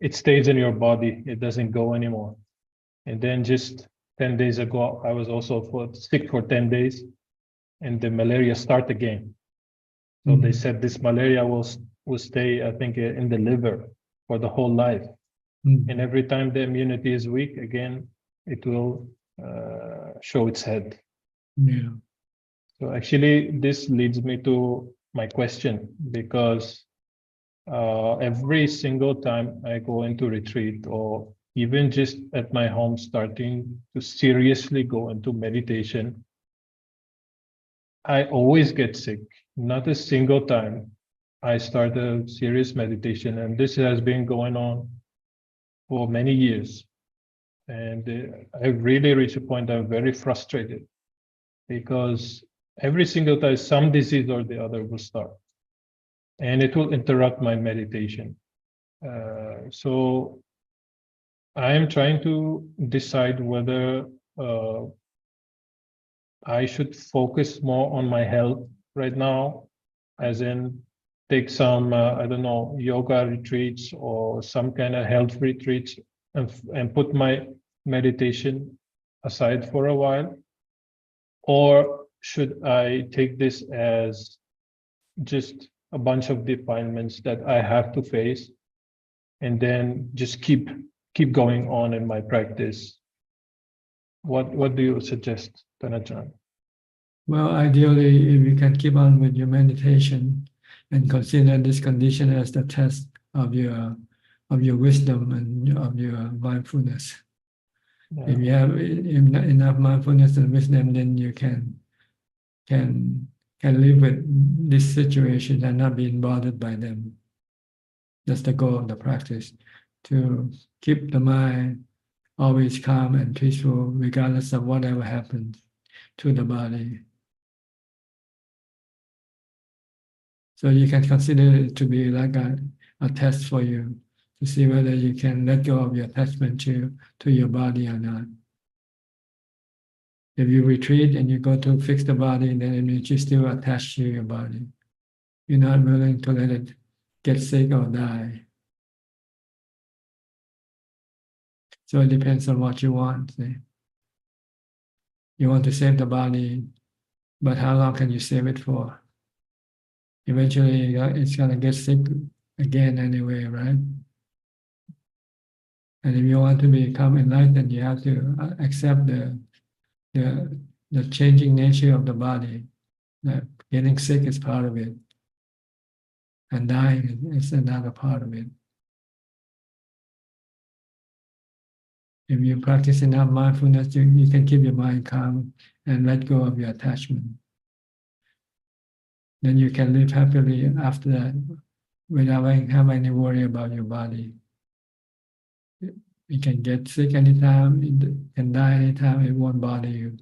it stays in your body. It doesn't go anymore. And then just 10 days ago, I was also sick for 10 days, and the malaria start again. So they said this malaria will stay, I think, in the liver for the whole life. And every time the immunity is weak, again, it will show its head. Yeah. So actually, this leads me to my question, because every single time I go into retreat, or even just at my home, starting to seriously go into meditation, I always get sick. Not a single time I start a serious meditation, and this has been going on for many years. And I really reached a point I'm very frustrated, because every single time some disease or the other will start, and it will interrupt my meditation. So I am trying to decide whether I should focus more on my health right now, as in take some, I don't know, yoga retreats or some kind of health retreats, and put my meditation aside for a while? Or should I take this as just a bunch of defilements that I have to face, and then just keep going on in my practice? What do you suggest, Tanajan? Well, ideally, if you can keep on with your meditation and consider this condition as the test of your wisdom and of your mindfulness. Yeah. If you have enough mindfulness and wisdom, then you can live with this situation and not being bothered by them. That's the goal of the practice, to keep the mind always calm and peaceful, regardless of whatever happens to the body. So you can consider it to be like a test for you, to see whether you can let go of your attachment to your body or not. If you retreat and you go to fix the body, then it means you're still attached to your body. You're not willing to let it get sick or die. So it depends on what you want. See? You want to save the body, but how long can you save it for? Eventually, it's going to get sick again anyway, right? And if you want to become enlightened, you have to accept the changing nature of the body. That getting sick is part of it, and dying is another part of it. If you practice enough mindfulness, you can keep your mind calm and let go of your attachment. Then you can live happily after that without having any worry about your body. You can get sick anytime, you can die anytime, it won't bother you.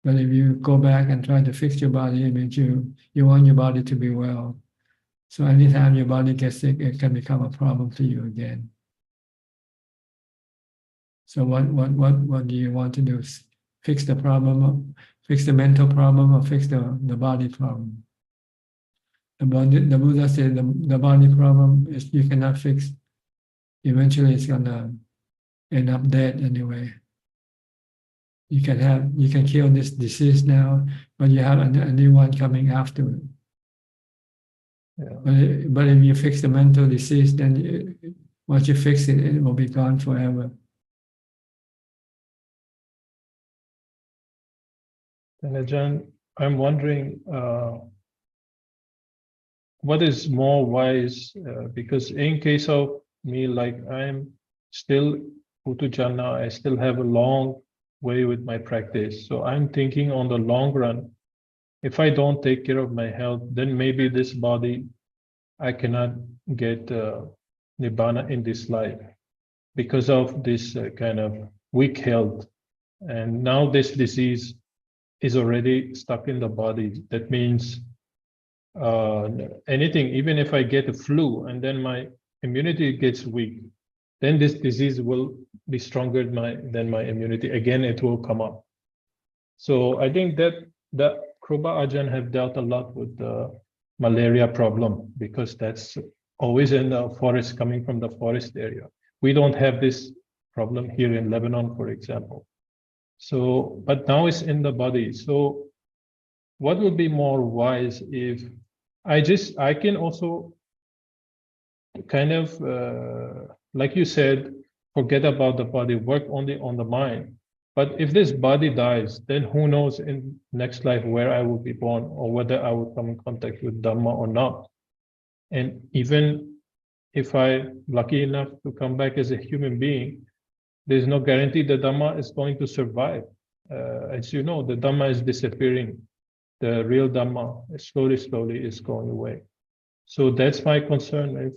But if you go back and try to fix your body, it means you want your body to be well. So anytime your body gets sick, it can become a problem to you again. So what do you want to do? Fix the problem, fix the mental problem, or fix the body problem? The Buddha said the body problem is you cannot fix. Eventually, it's gonna end up dead anyway. You can kill this disease now, but you have a new one coming after it. Yeah. But if you fix the mental disease, then once you fix it, it will be gone forever. And Ajahn, I'm wondering what is more wise, because in case of me, like I'm still Putujana, I still have a long way with my practice. So I'm thinking on the long run, if I don't take care of my health, then maybe this body, I cannot get Nibbana in this life because of this kind of weak health. And now this disease is already stuck in the body. That means anything, even if I get a flu and then my immunity gets weak, then this disease will be stronger than my immunity. Again, it will come up. So I think that Kruba Ajahn have dealt a lot with the malaria problem because that's always in the forest, coming from the forest area. We don't have this problem here in Lebanon, for example. So, but now it's in the body. So what would be more wise if I can also kind of, like you said, forget about the body, work only on the mind. But if this body dies, then who knows in next life where I will be born or whether I will come in contact with Dhamma or not. And even if I'm lucky enough to come back as a human being, there's no guarantee the Dhamma is going to survive. As you know, the Dhamma is disappearing. The real Dhamma slowly is going away. So that's my concern. If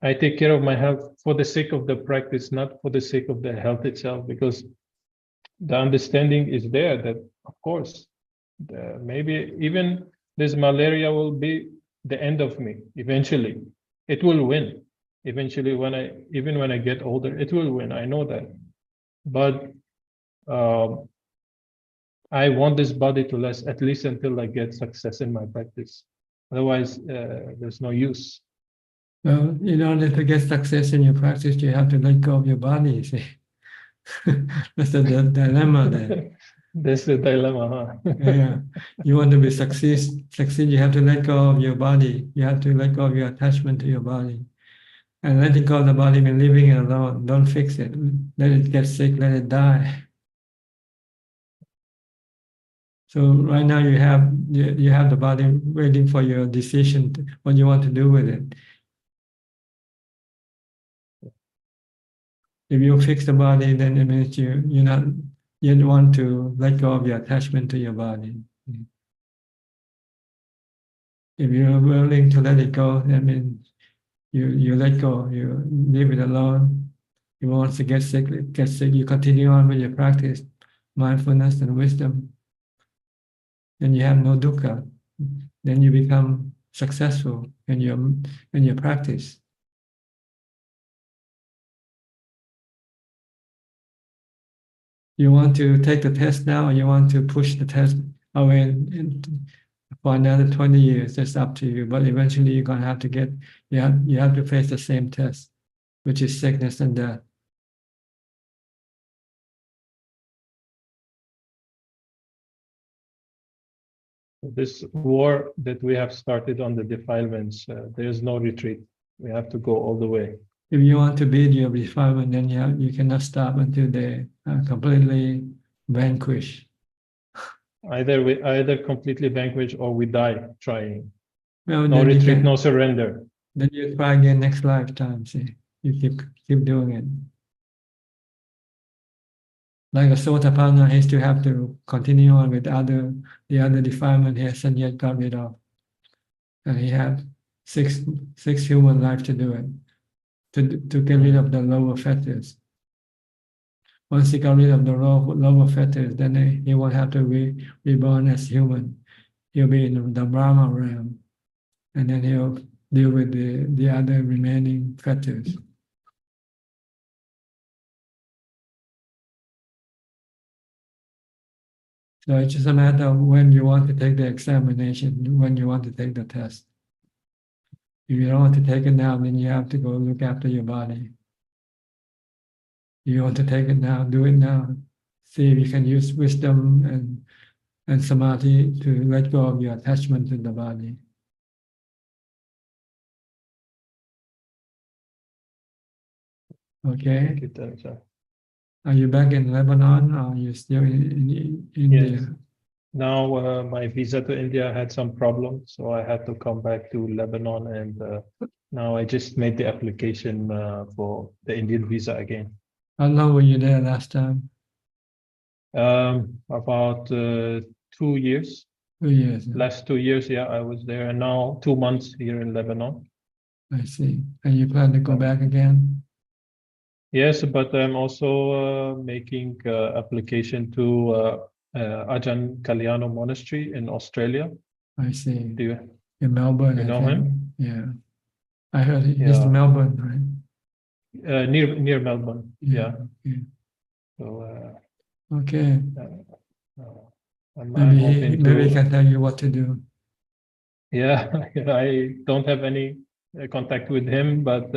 I take care of my health for the sake of the practice, not for the sake of the health itself, because the understanding is there that, of course, maybe even this malaria will be the end of me eventually. It will win. Eventually, even when I get older, it will win. I know that. But I want this body to last at least until I get success in my practice. Otherwise, there's no use. Well, in order to get success in your practice, you have to let go of your body, see. That's the dilemma there. That's the dilemma, huh? Yeah. You want to be succeed, you have to let go of your body. You have to let go of your attachment to your body. And letting go of the body means leaving it alone. Don't fix it. Let it get sick, let it die. So right now you have the body waiting for your decision, what you want to do with it. If you fix the body, then it means you want to let go of your attachment to your body. If you're willing to let it go, that means you let go, you leave it alone. If you want to get sick, you continue on with your practice, mindfulness and wisdom. Then you have no dukkha. Then you become successful in your practice. You want to take the test now, or you want to push the test away for another 20 years? That's up to you. But eventually, you're gonna have to you have to face the same test, which is sickness and death. This war that we have started on the defilements, there is no retreat. We have to go all the way. If you want to beat your defilement, then you cannot stop until they are completely vanquished. Either completely vanquish or we die trying. Well, no retreat, no surrender. Then you try again next lifetime. See, you keep doing it. Like a Sotapanna, he still have to continue on with the other defilement he hasn't yet got rid of, and he had six human life to do it, to get rid of the lower fetters. Once he got rid of the lower fetters, then he won't have to be reborn as human. He'll be in the Brahma realm, and then he'll deal with the other remaining fetters. So it's just a matter of when you want to take the examination, when you want to take the test. If you don't want to take it now, then you have to go look after your body. If you want to take it now, do it now. see if you can use wisdom and samadhi to let go of your attachment to the body. Okay. Thank you, Ajahn. Are you back in Lebanon or are you still in India? Yes. Now my visa to India had some problems, so I had to come back to Lebanon, and now I just made the application for the Indian visa again. How long were you there last time? About 2 years. 2 years. Yeah. Last 2 years, yeah, I was there, and now 2 months here in Lebanon. I see. And you plan to go back again? Yes, but I'm also making application to Ajaan Kalyano Monastery in Australia. I see. Do you In Melbourne, you I know think. him? Yeah. I heard he's in Yeah. Melbourne, right? Near Melbourne. Yeah. Yeah. So Okay. I'm Maybe hoping maybe he to. can tell you what to do. Yeah, I don't have any contact with him, but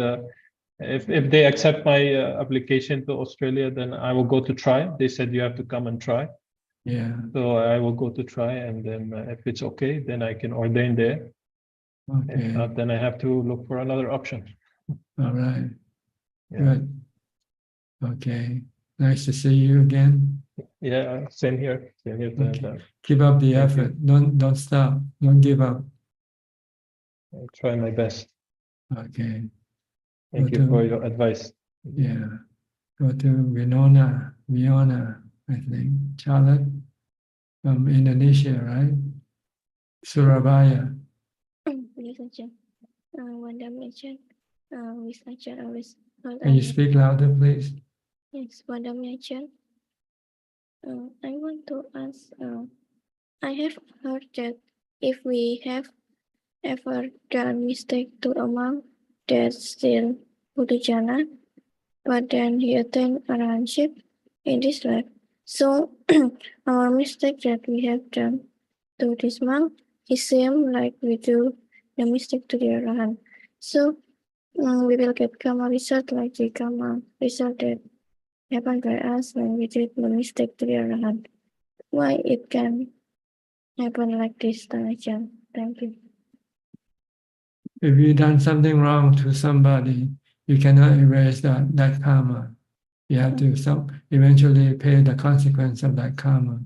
if they accept my application to Australia, then I will go to try. They said you have to come and try. Yeah. So I will go to try, and then if it's okay, then I can ordain there. Okay. If not, then I have to look for another option. All right. Yeah. Good. Okay. Nice to see you again. Yeah, same here. Same here. Okay. Keep up the Thank effort. Don't stop. Don't give up. I'll try my best. Okay. Thank you for your advice. Yeah. Go to Winona, I think. Charlotte from Indonesia, right? Surabaya. Yes, Ajahn. One dimension. With Ajahn always. Can you speak louder, please? Yes, one dimension. I want to ask. I have heard that if we have ever done mistake to a monk, that's still Buddhajana, but then he attained arahantship in this life. So our mistake that we have done to this monk, it seems like we do the mistake to the arahant. So we will get karma result like the karma result that happened by us when we did the mistake to the arahant. Why it can happen like this, Ajahn? Thank you. If you've done something wrong to somebody, you cannot erase that karma. You have to eventually pay the consequence of that karma.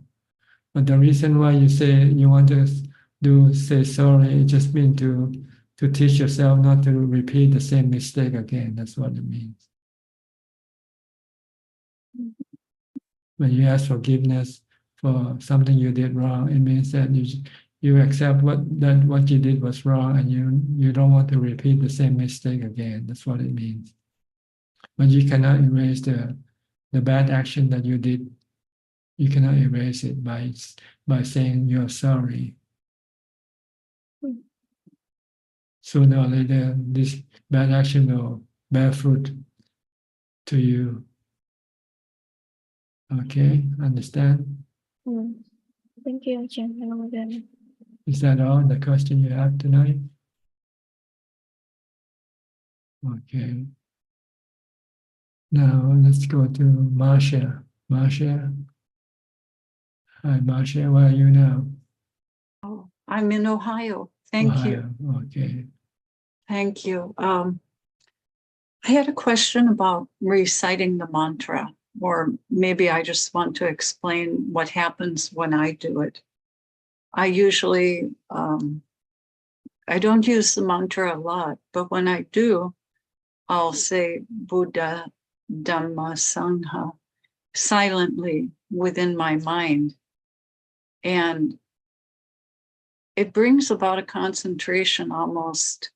But the reason why you say you want to say sorry, it just means to teach yourself not to repeat the same mistake again. That's what it means. When you ask forgiveness for something you did wrong, it means that you accept what you did was wrong, and you don't want to repeat the same mistake again. That's what it means. But you cannot erase the bad action that you did. You cannot erase it by saying you're sorry. Sooner or later, this bad action will bear fruit to you. Okay, understand? Thank you, Ajahn. Is that all the question you have tonight? Okay. Now let's go to Marcia. Marcia. Hi, Marcia. Where are you now? Oh, I'm in Ohio. Thank you. Okay. Thank you. I had a question about reciting the mantra, or maybe I just want to explain what happens when I do it. I usually, I don't use the mantra a lot, but when I do, I'll say Buddha, Dhamma, Sangha silently within my mind. And it brings about a concentration almost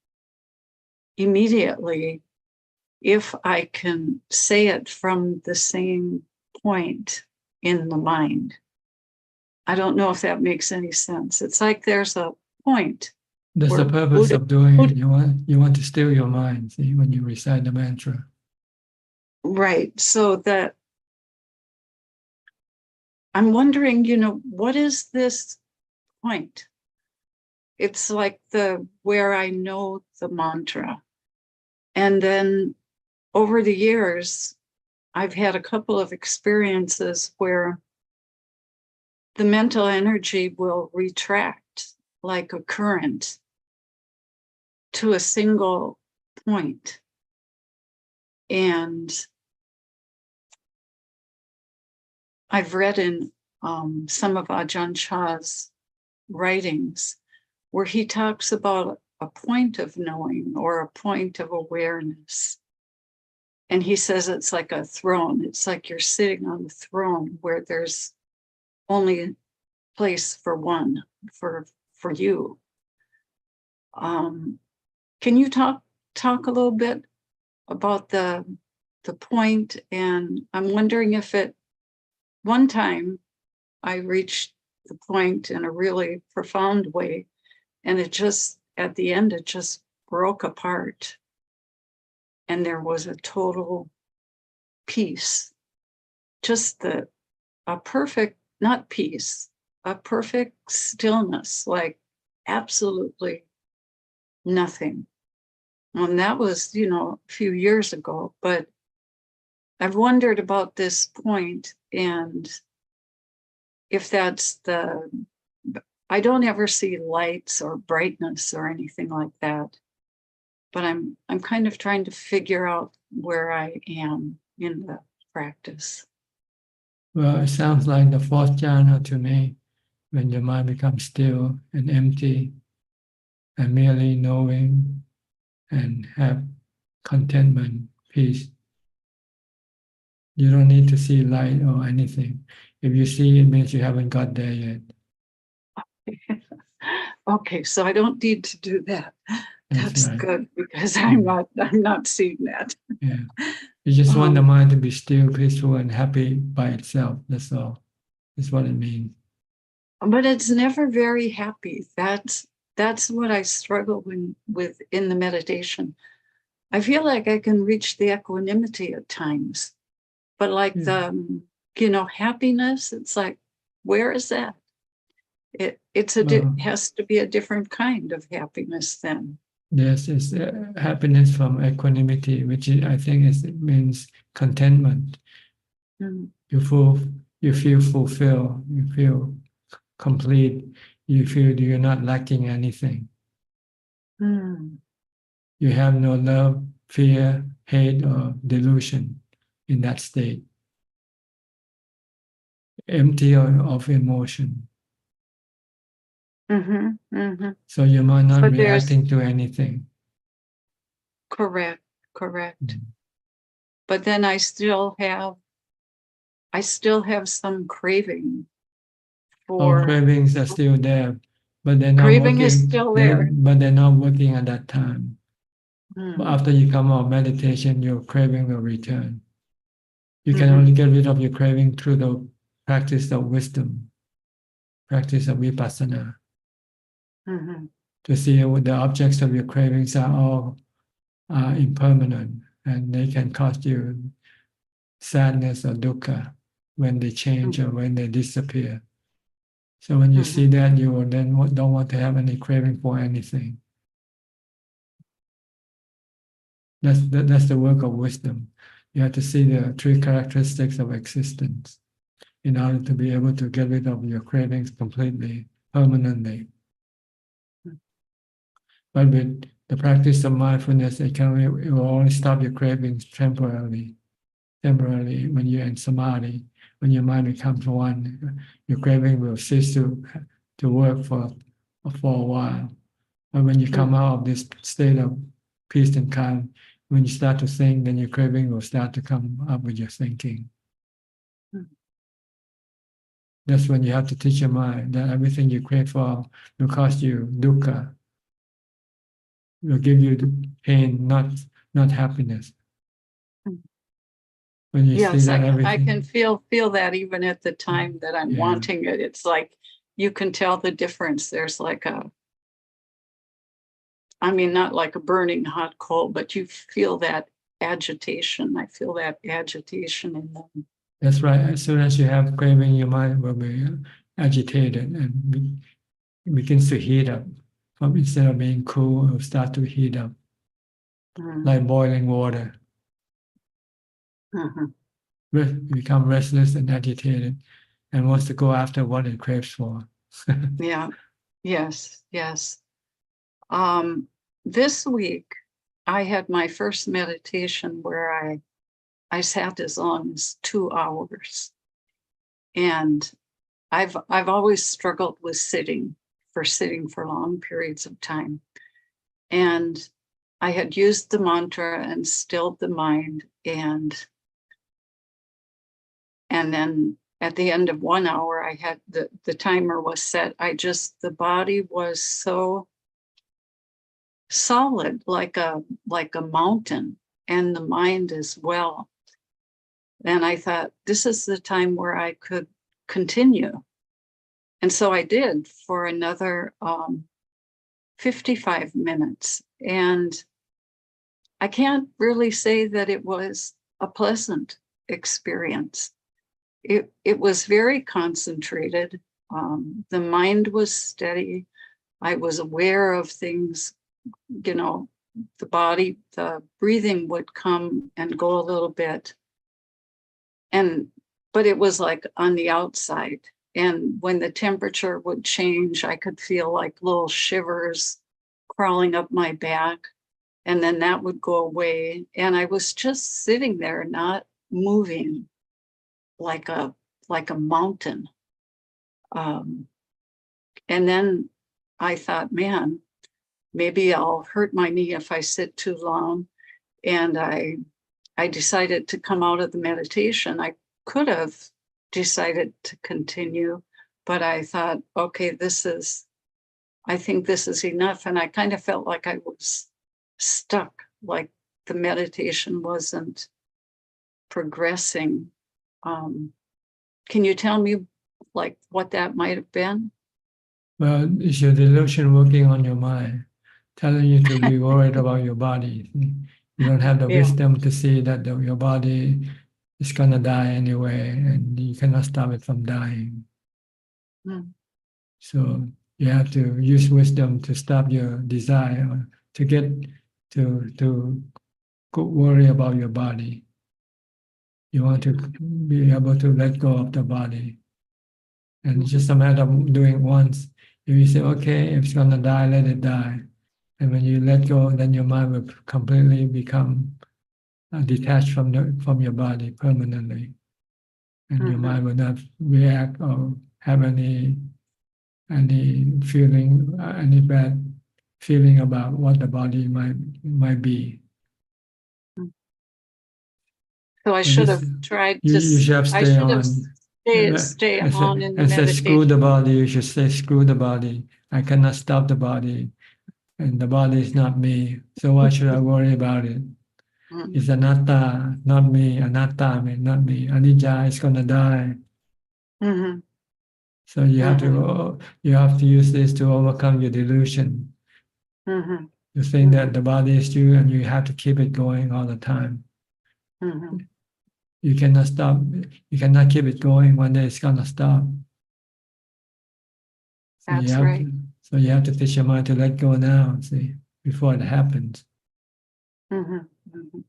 immediately if I can say it from the same point in the mind. I don't know if that makes any sense. It's like there's a point. That's the purpose of doing it. You want to still your mind, see, when you recite the mantra. Right. So that I'm wondering, what is this point? It's like where I know the mantra. And then over the years, I've had a couple of experiences where the mental energy will retract like a current to a single point. And I've read in some of Ajaan Chah's writings where he talks about a point of knowing or a point of awareness. And he says it's like a throne. It's like you're sitting on the throne where there's only place for one, for you. Can you talk a little bit about the point? And I'm wondering if one time I reached the point in a really profound way, and it just, at the end, it just broke apart. And there was a total peace, just a perfect, not peace, a perfect stillness, like absolutely nothing. And that was, a few years ago, but I've wondered about this point, and if that's I don't ever see lights or brightness or anything like that, but I'm kind of trying to figure out where I am in the practice. Well, it sounds like the fourth jhana to me, when your mind becomes still and empty and merely knowing and have contentment, peace. You don't need to see light or anything. If you see, it means you haven't got there yet. Okay, so I don't need to do that. That's right. good, because I'm not seeing that. Yeah. You just want the mind to be still, peaceful, and happy by itself. That's all. That's what it means. But it's never very happy. That's what I struggle with in the meditation. I feel like I can reach the equanimity at times, but like the happiness, it's like, where is that? It has to be a different kind of happiness then. Yes, it's happiness from equanimity, which I think means contentment. Mm. You feel fulfilled. You feel complete. You feel you're not lacking anything. Mm. You have no love, fear, hate, or delusion in that state. Empty of emotion. Mm-hmm, mm-hmm. So your mind not reacting to anything. Correct. But then I still have some craving for. Cravings are still there, but they're not craving working. Is still there. But they're not working at that time. But after you come out of meditation, your craving will return. You can only get rid of your craving through the practice of wisdom, practice of vipassana. To see what the objects of your cravings are all impermanent, and they can cause you sadness or dukkha when they change or when they disappear. So when you see that, you will then don't want to have any craving for anything. That's the work of wisdom. You have to see the three characteristics of existence in order to be able to get rid of your cravings completely, permanently. But with the practice of mindfulness, it will only stop your cravings temporarily when you're in samadhi. When your mind becomes one, your craving will cease to work for a while. But when you come out of this state of peace and calm, when you start to think, then your craving will start to come up with your thinking. That's when you have to teach your mind that everything you crave for will cause you dukkha, will give you pain, not happiness. When you see that I can feel that even at the time that I'm wanting it. It's like you can tell the difference. There's like not like a burning hot coal, but you feel that agitation. I feel that agitation in them. That's right. As soon as you have craving, your mind will be agitated and begins to heat up. Instead of being cool, it will start to heat up, like boiling water. become restless and agitated, and wants to go after what it craves for. Yeah. Yes. Yes. This week I had my first meditation where I sat as long as 2 hours. And I've always struggled with sitting for long periods of time. And I had used the mantra and stilled the mind, and then at the end of 1 hour, I had the timer was set. The body was so solid, like a mountain, and the mind as well. And I thought, this is the time where I could continue. And so I did for another 55 minutes. And I can't really say that it was a pleasant experience. It was very concentrated. The mind was steady. I was aware of things, the body, the breathing would come and go a little bit. But it was like on the outside. And when the temperature would change, I could feel like little shivers crawling up my back. And then that would go away. And I was just sitting there, not moving, like a mountain. And then I thought, man, maybe I'll hurt my knee if I sit too long. And I decided to come out of the meditation. I could have decided to continue, but I thought, okay, I think this is enough. And I kind of felt like I was stuck, like the meditation wasn't progressing. Can you tell me like what that might have been? Well, it's your delusion working on your mind, telling you to be worried about your body. You don't have the wisdom to see that your body is going to die anyway, and you cannot stop it from dying. Mm. So you have to use wisdom to stop your desire, to get to worry about your body. You want to be able to let go of the body. And it's just a matter of doing once. If you say, okay, if it's going to die, let it die. And when you let go, then your mind will completely become detached from your body permanently. And your mind will not react or have any feeling, any bad feeling about what the body might be. So I should have tried to. You should have stay on. Stay on in the and say, meditation. screw the body. You should say, screw the body. I cannot stop the body, and the body is not me. So why should I worry about it? It's anatta, not me. Anatta means not me. Anicca is gonna die. Mm-hmm. So you have to use this to overcome your delusion. Mm-hmm. You think that the body is you, and you have to keep it going all the time. Mm-hmm. You cannot stop. You cannot keep it going. One day it's gonna stop. That's right. So you have to teach your mind to let go now. See, before it happens. Mm-hmm. Mm-hmm.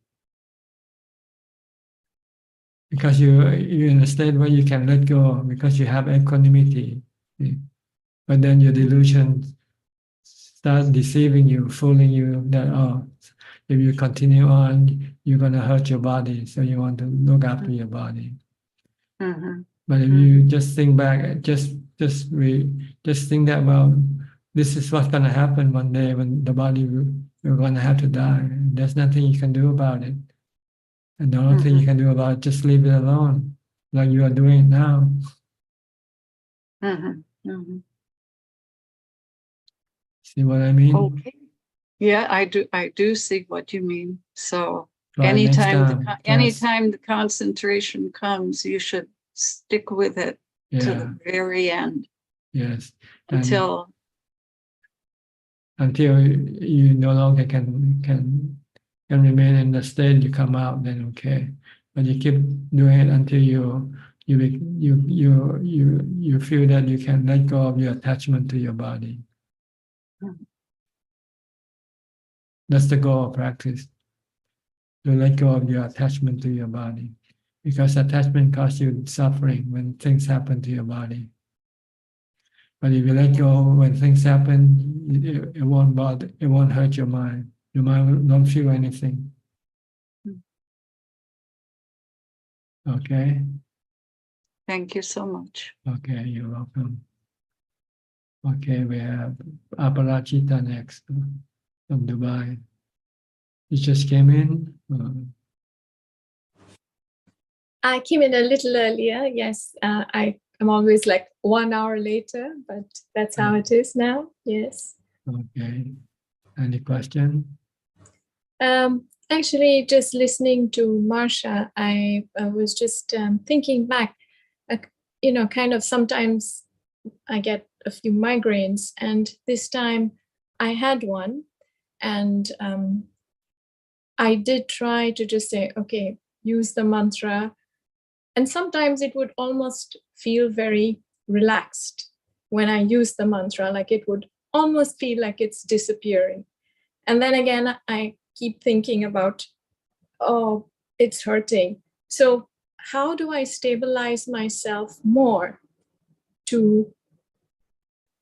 Because you're in a state where you can let go because you have equanimity. See? But then your delusion starts deceiving you, fooling you that, if you continue on, you're going to hurt your body. So you want to look after your body. Mm-hmm. But if you just think back, just think that, well, this is what's going to happen one day when the body you're going to have to die. There's nothing you can do about it. And the only thing you can do about it, just leave it alone, like you are doing now. Mm-hmm. Mm-hmm. See what I mean? Okay. Yeah, I do see what you mean. So Try anytime the concentration comes, you should stick with it to the very end. Yes. Until you no longer can remain in the state, you come out, then okay. But you keep doing it until you feel that you can let go of your attachment to your body. That's the goal of practice. To let go of your attachment to your body. because attachment causes you suffering when things happen to your body. But if you let go when things happen, it won't bother, it won't hurt your mind. Your mind don't feel anything. Okay? Thank you so much. Okay, you're welcome. Okay, we have Aparajita next from Dubai. You just came in? I came in a little earlier. Yes, I'm always like 1 hour later, but that's how it is now. Yes. Okay. Any question? Actually, just listening to Marsha, I was just thinking back. Kind of sometimes I get a few migraines, and this time I had one, and I did try to just say, okay, use the mantra. And sometimes it would almost feel very relaxed when I use the mantra, like it would almost feel like it's disappearing. And then again, I keep thinking about, oh, it's hurting. So how do I stabilize myself more to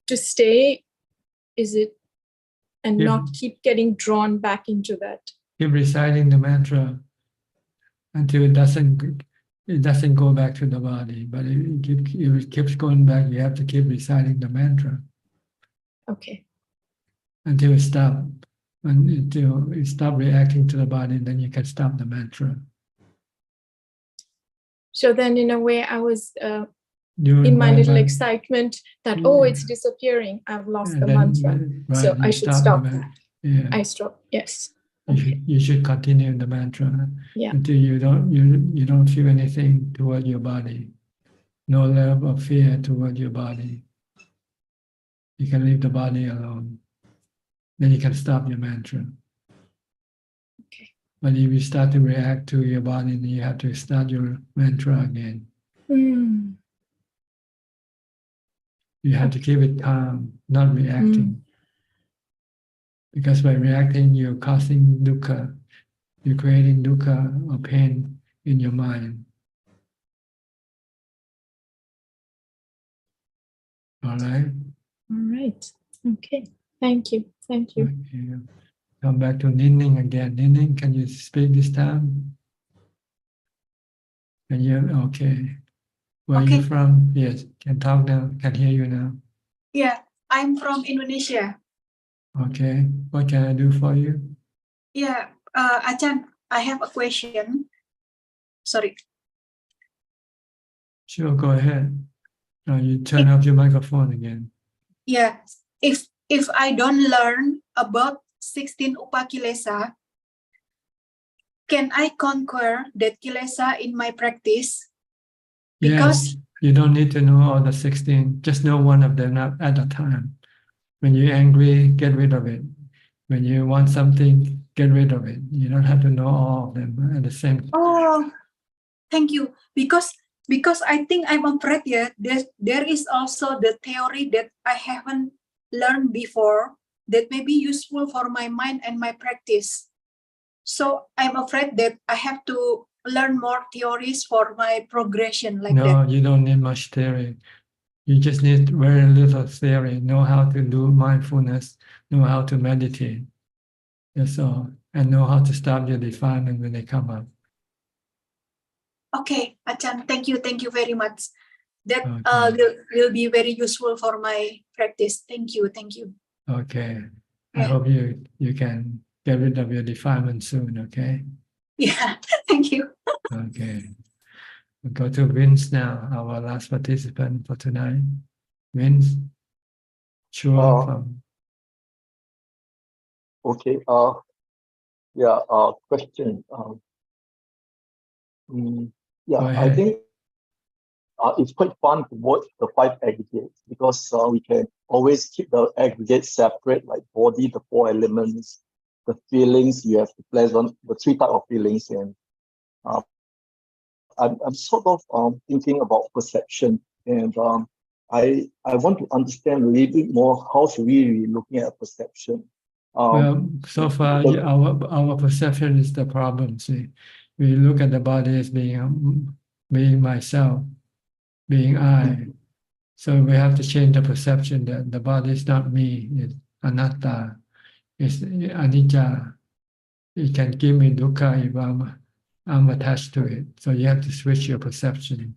stay, and not keep getting drawn back into that? Keep reciting the mantra until it doesn't go back to the body. But if it keeps going back, you have to keep reciting the mantra. Okay. Until it stops. Until it stops reacting to the body, then you can stop the mantra. So then in a way I was in my little excitement that, oh, it's disappearing. I've lost the mantra. Right, so I should stop that. Yeah. I stop, yes. You should continue the mantra Yeah. until you don't feel anything toward your body. No love or fear toward your body. You can leave the body alone. Then you can stop your mantra. Okay. But if you start to react to your body, then you have to start your mantra again. You have to keep it calm, not reacting. Because by reacting, you're causing dukkha. You're creating dukkha or pain in your mind. All right? All right. Okay. Thank you. Thank you. Okay. Come back to Deepening again. Deepening, can you speak this time? Can you? Okay. Where are you from? Yes, can talk now. Can hear you now. Yeah, I'm from Indonesia. Okay. What can I do for you? Yeah, Ajaan, I have a question. Sorry. Sure, go ahead. You turn off your microphone again. Yeah, if I don't learn about 16 upakilesa, can I conquer that kilesa in my practice? Because yes, you don't need to know all the 16. Just know one of them at a time. When you're angry, get rid of it. When you want something, get rid of it. You don't have to know all of them at the same time. oh, thank you. Because I think I'm afraid there is also the theory that I haven't learned before that may be useful for my mind and my practice. So I'm afraid that I have to learn more theories for my progression like that. No, you don't need much theory. You just need very little theory. Know how to do mindfulness, know how to meditate. That's all. And know how to stop your defilement when they come up. Okay, Ajaan, thank you very much. That Okay. will be very useful for my practice. Thank you. Okay. I Yeah. hope you can get rid of your defilement soon, okay? Yeah, thank you. Okay. We'll go to Vince now, our last participant for tonight. Vince, sure. From Okay. Question. Go I ahead. think it's quite fun to watch the 5 aggregates because we can always keep the aggregates separate, like body, the 4 elements, the feelings you have to pleasant, the 3 types of feelings, and I'm sort of thinking about perception, and I want to understand a little bit more how should we be looking at perception. Well, so far, our perception is the problem. See, we look at the body as being myself, being I. So we have to change the perception that the body is not me, it's anatta, it's anicca. It can give me dukkha if I'm attached to it. So you have to switch your perception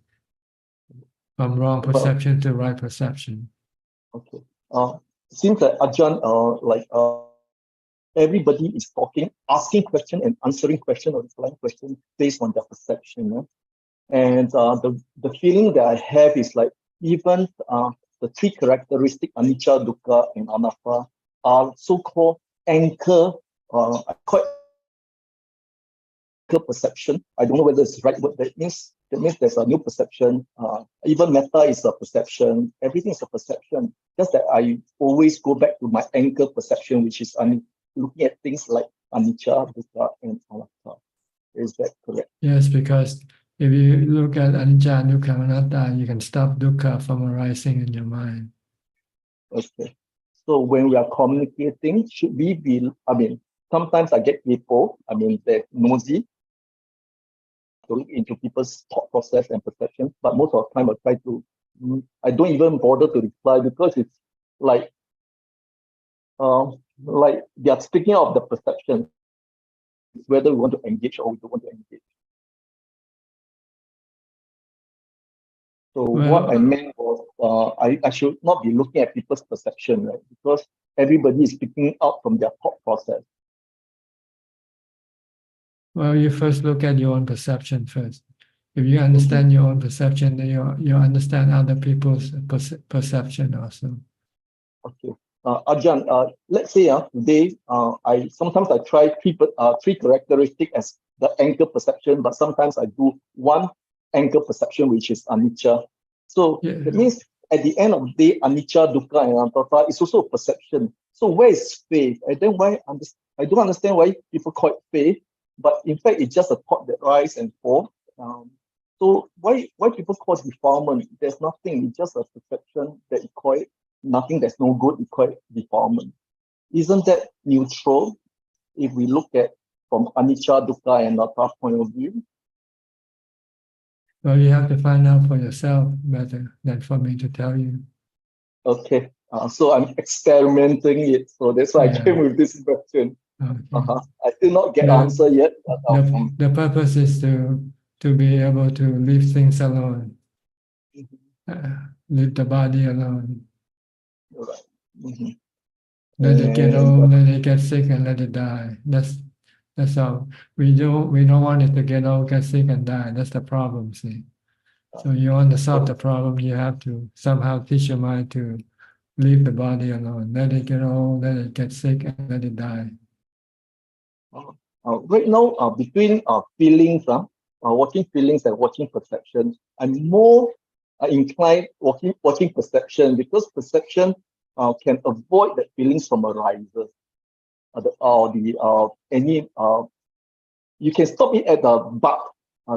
from wrong perception to right perception. Okay. Seems that Ajahn, everybody is talking, asking question and answering question or replying question based on their perception. Yeah? And the feeling that I have is like even the three characteristics, anicca, dukkha, and anatta, are so-called anchor, quite perception. I don't know whether it's the right word. That means there's a new perception. Even metta is a perception. Everything is a perception. Just that I always go back to my anchor perception, which is looking at things like anicca, dukkha, and anatta. Is that correct? Yes, because if you look at anicca, dukkha, anatta, you can stop dukkha from arising in your mind. Okay. So when we are communicating, should we be, sometimes I get people, they're nosy to look into people's thought process and perception, but most of the time I don't even bother to reply because it's like they are speaking of the perception, whether we want to engage or we don't want to engage. So what I meant was I should not be looking at people's perception, right? Because everybody is speaking out from their thought process. Well, you first look at your own perception first. If you understand your own perception, then you understand other people's perception also. Okay. Ajahn, let's say today I try three characteristics as the anchor perception, but sometimes I do one anchor perception, which is anicca. So that means at the end of the day, anicca, dukkha, and anatta is also a perception. So where is faith? And then I don't understand why people call it faith, but in fact it's just a thought that rise and fall. So why people call it defilement? There's nothing. It's just a perception that you call it. Nothing that's no good, we call it defilement. Isn't that neutral if we look at from anicca, dukkha, and anatta point of view? Well, you have to find out for yourself better than for me to tell you. Okay, so I'm experimenting it, so that's why I came with this question. Okay. I did not get answer yet. The purpose is to be able to leave things alone, leave the body alone. Right. Let it get old, let it get sick, and let it die. That's all. We don't want it to get old, get sick, and die. That's the problem. See. So you want to solve the problem, you have to somehow teach your mind to leave the body alone. Let it get old, let it get sick, and let it die. Right now, between feelings, watching feelings and watching perception, I'm more inclined watching perception because perception can avoid the feelings from arising. You can stop it at the butt,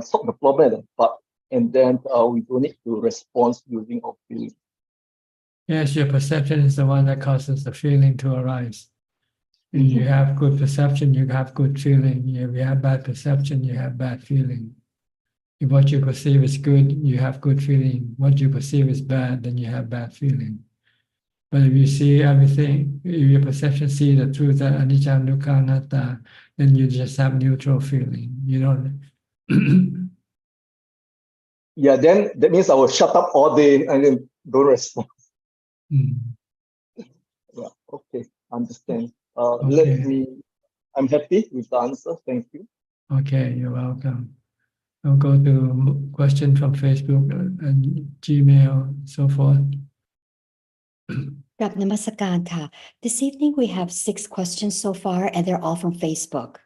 stop the problem at the butt, and then we don't need to respond using our feelings. Yes, your perception is the one that causes the feeling to arise. If you have good perception, you have good feeling. If you have bad perception, you have bad feeling. If what you perceive is good, you have good feeling. What you perceive is bad, then you have bad feeling. But if you see everything, if your perception see the truth that anicca, dukkha, anatta, then you just have neutral feeling. You don't. Yeah, then that means I will shut up all day and then don't respond. Yeah, okay, understand. I'm happy with the answer. Thank you. Okay, you're welcome. I'll go to question from Facebook and Gmail and so forth. This evening we have 6 questions so far, and they're all from Facebook.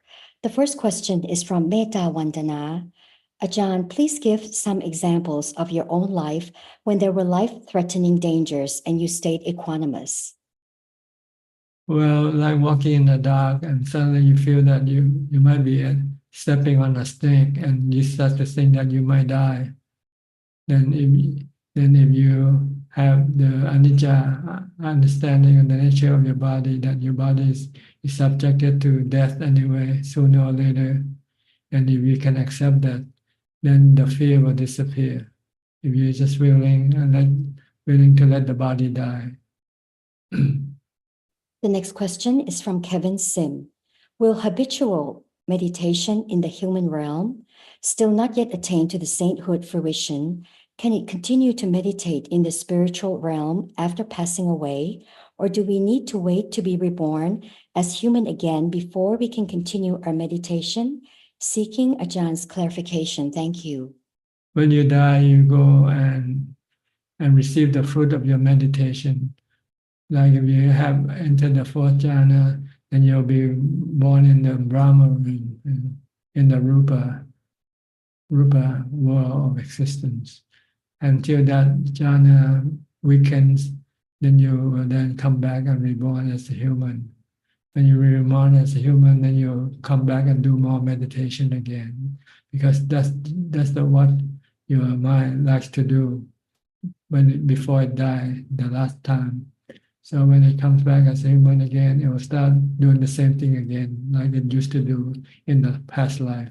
The first question is from Metta Vandana. Ajaan, please give some examples of your own life when there were life-threatening dangers and you stayed equanimous. Well, like walking in the dark and suddenly you feel that you might be stepping on a snake and you start to think that you might die. Then if you have the anicca understanding of the nature of your body, that your body is subjected to death anyway, sooner or later, And if you can accept that, then the fear will disappear. If you're just willing to let the body die. The next question is from Kevin Sim. Will habitual meditation in the human realm, still not yet attained to the sainthood fruition, can it continue to meditate in the spiritual realm after passing away? Or do we need to wait to be reborn as human again before we can continue our meditation? Seeking Ajaan's clarification. Thank you. When you die, you go and receive the fruit of your meditation. Like if you have entered the fourth jhana, then you'll be born in the Brahma, in the Rupa world of existence. Until that jhana weakens, then you will then come back and reborn as a human. When you reborn as a human, then you come back and do more meditation again, because that's what your mind likes to do before it dies the last time. So when it comes back as a human again, it will start doing the same thing again, like it used to do in the past life.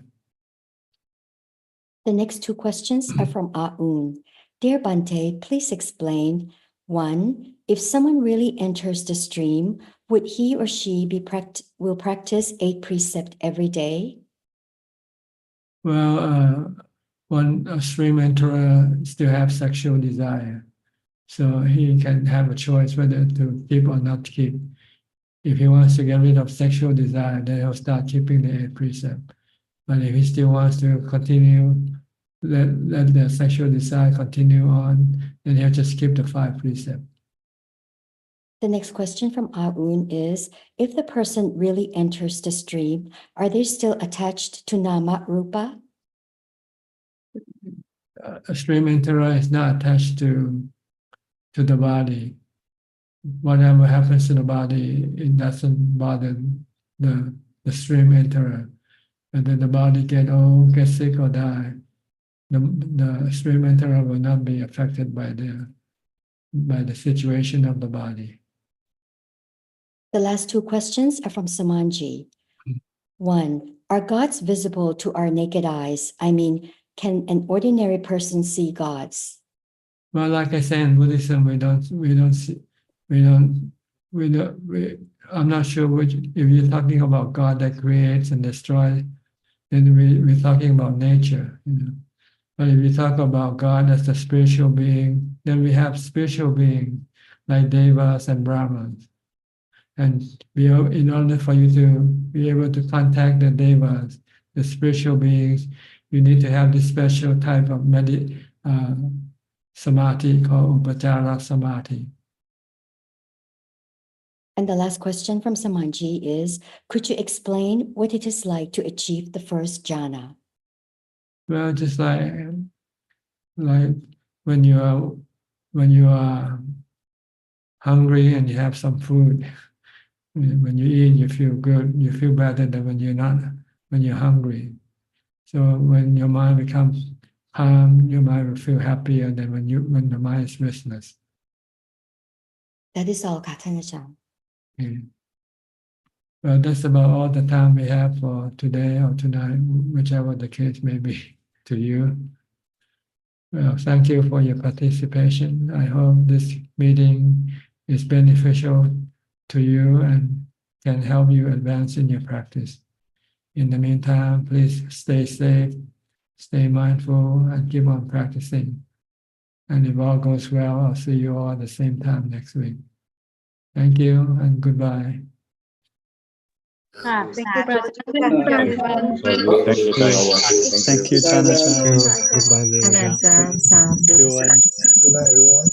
The next two questions are from Aun. Dear Bante, please explain. 1. If someone really enters the stream, would he or she will practice 8 precepts every day? Well, a stream enterer still have sexual desire. So he can have a choice whether to keep or not keep. If he wants to get rid of sexual desire, then he'll start keeping the 8 precepts. But if he still wants to continue, let the sexual desire continue on, then he'll just keep the 5 precepts. The next question from Aun is, if the person really enters the stream, are they still attached to Nama Rupa? A stream enterer is not attached to the body. Whatever happens to the body, it doesn't bother the stream enterer. Whether the body get old, get sick, or die, the stream enterer will not be affected by the situation of the body. The last 2 questions are from Samanji. 1. Are gods visible to our naked eyes? I mean, can an ordinary person see gods? Well, like I say, in Buddhism, I'm not sure which, if you're talking about God that creates and destroys, then we're talking about nature. But if you talk about God as the spiritual being, then we have spiritual beings like Devas and Brahmins. And in order for you to be able to contact the Devas, the spiritual beings, you need to have this special type of Samadhi called Upachara Samadhi. And the last question from Samanji is, could you explain what it is like to achieve the first jhana? Well, just like when you are hungry and you have some food, when you eat, you feel good, you feel better than when you're hungry. So when your mind becomes calm, your mind will feel happier than when the mind is restless. That is all, Kathan Ajaan. Okay. Well, that's about all the time we have for today or tonight, whichever the case may be to you. Well, thank you for your participation. I hope this meeting is beneficial to you and can help you advance in your practice. In the meantime, please stay safe, stay mindful, and keep on practicing. And if all goes well, I'll see you all at the same time next week. Thank you and goodbye. Thank you, brother. Thank you, Tanajan. Goodbye, Ajaan. Ajaan. Everyone. Good night, everyone.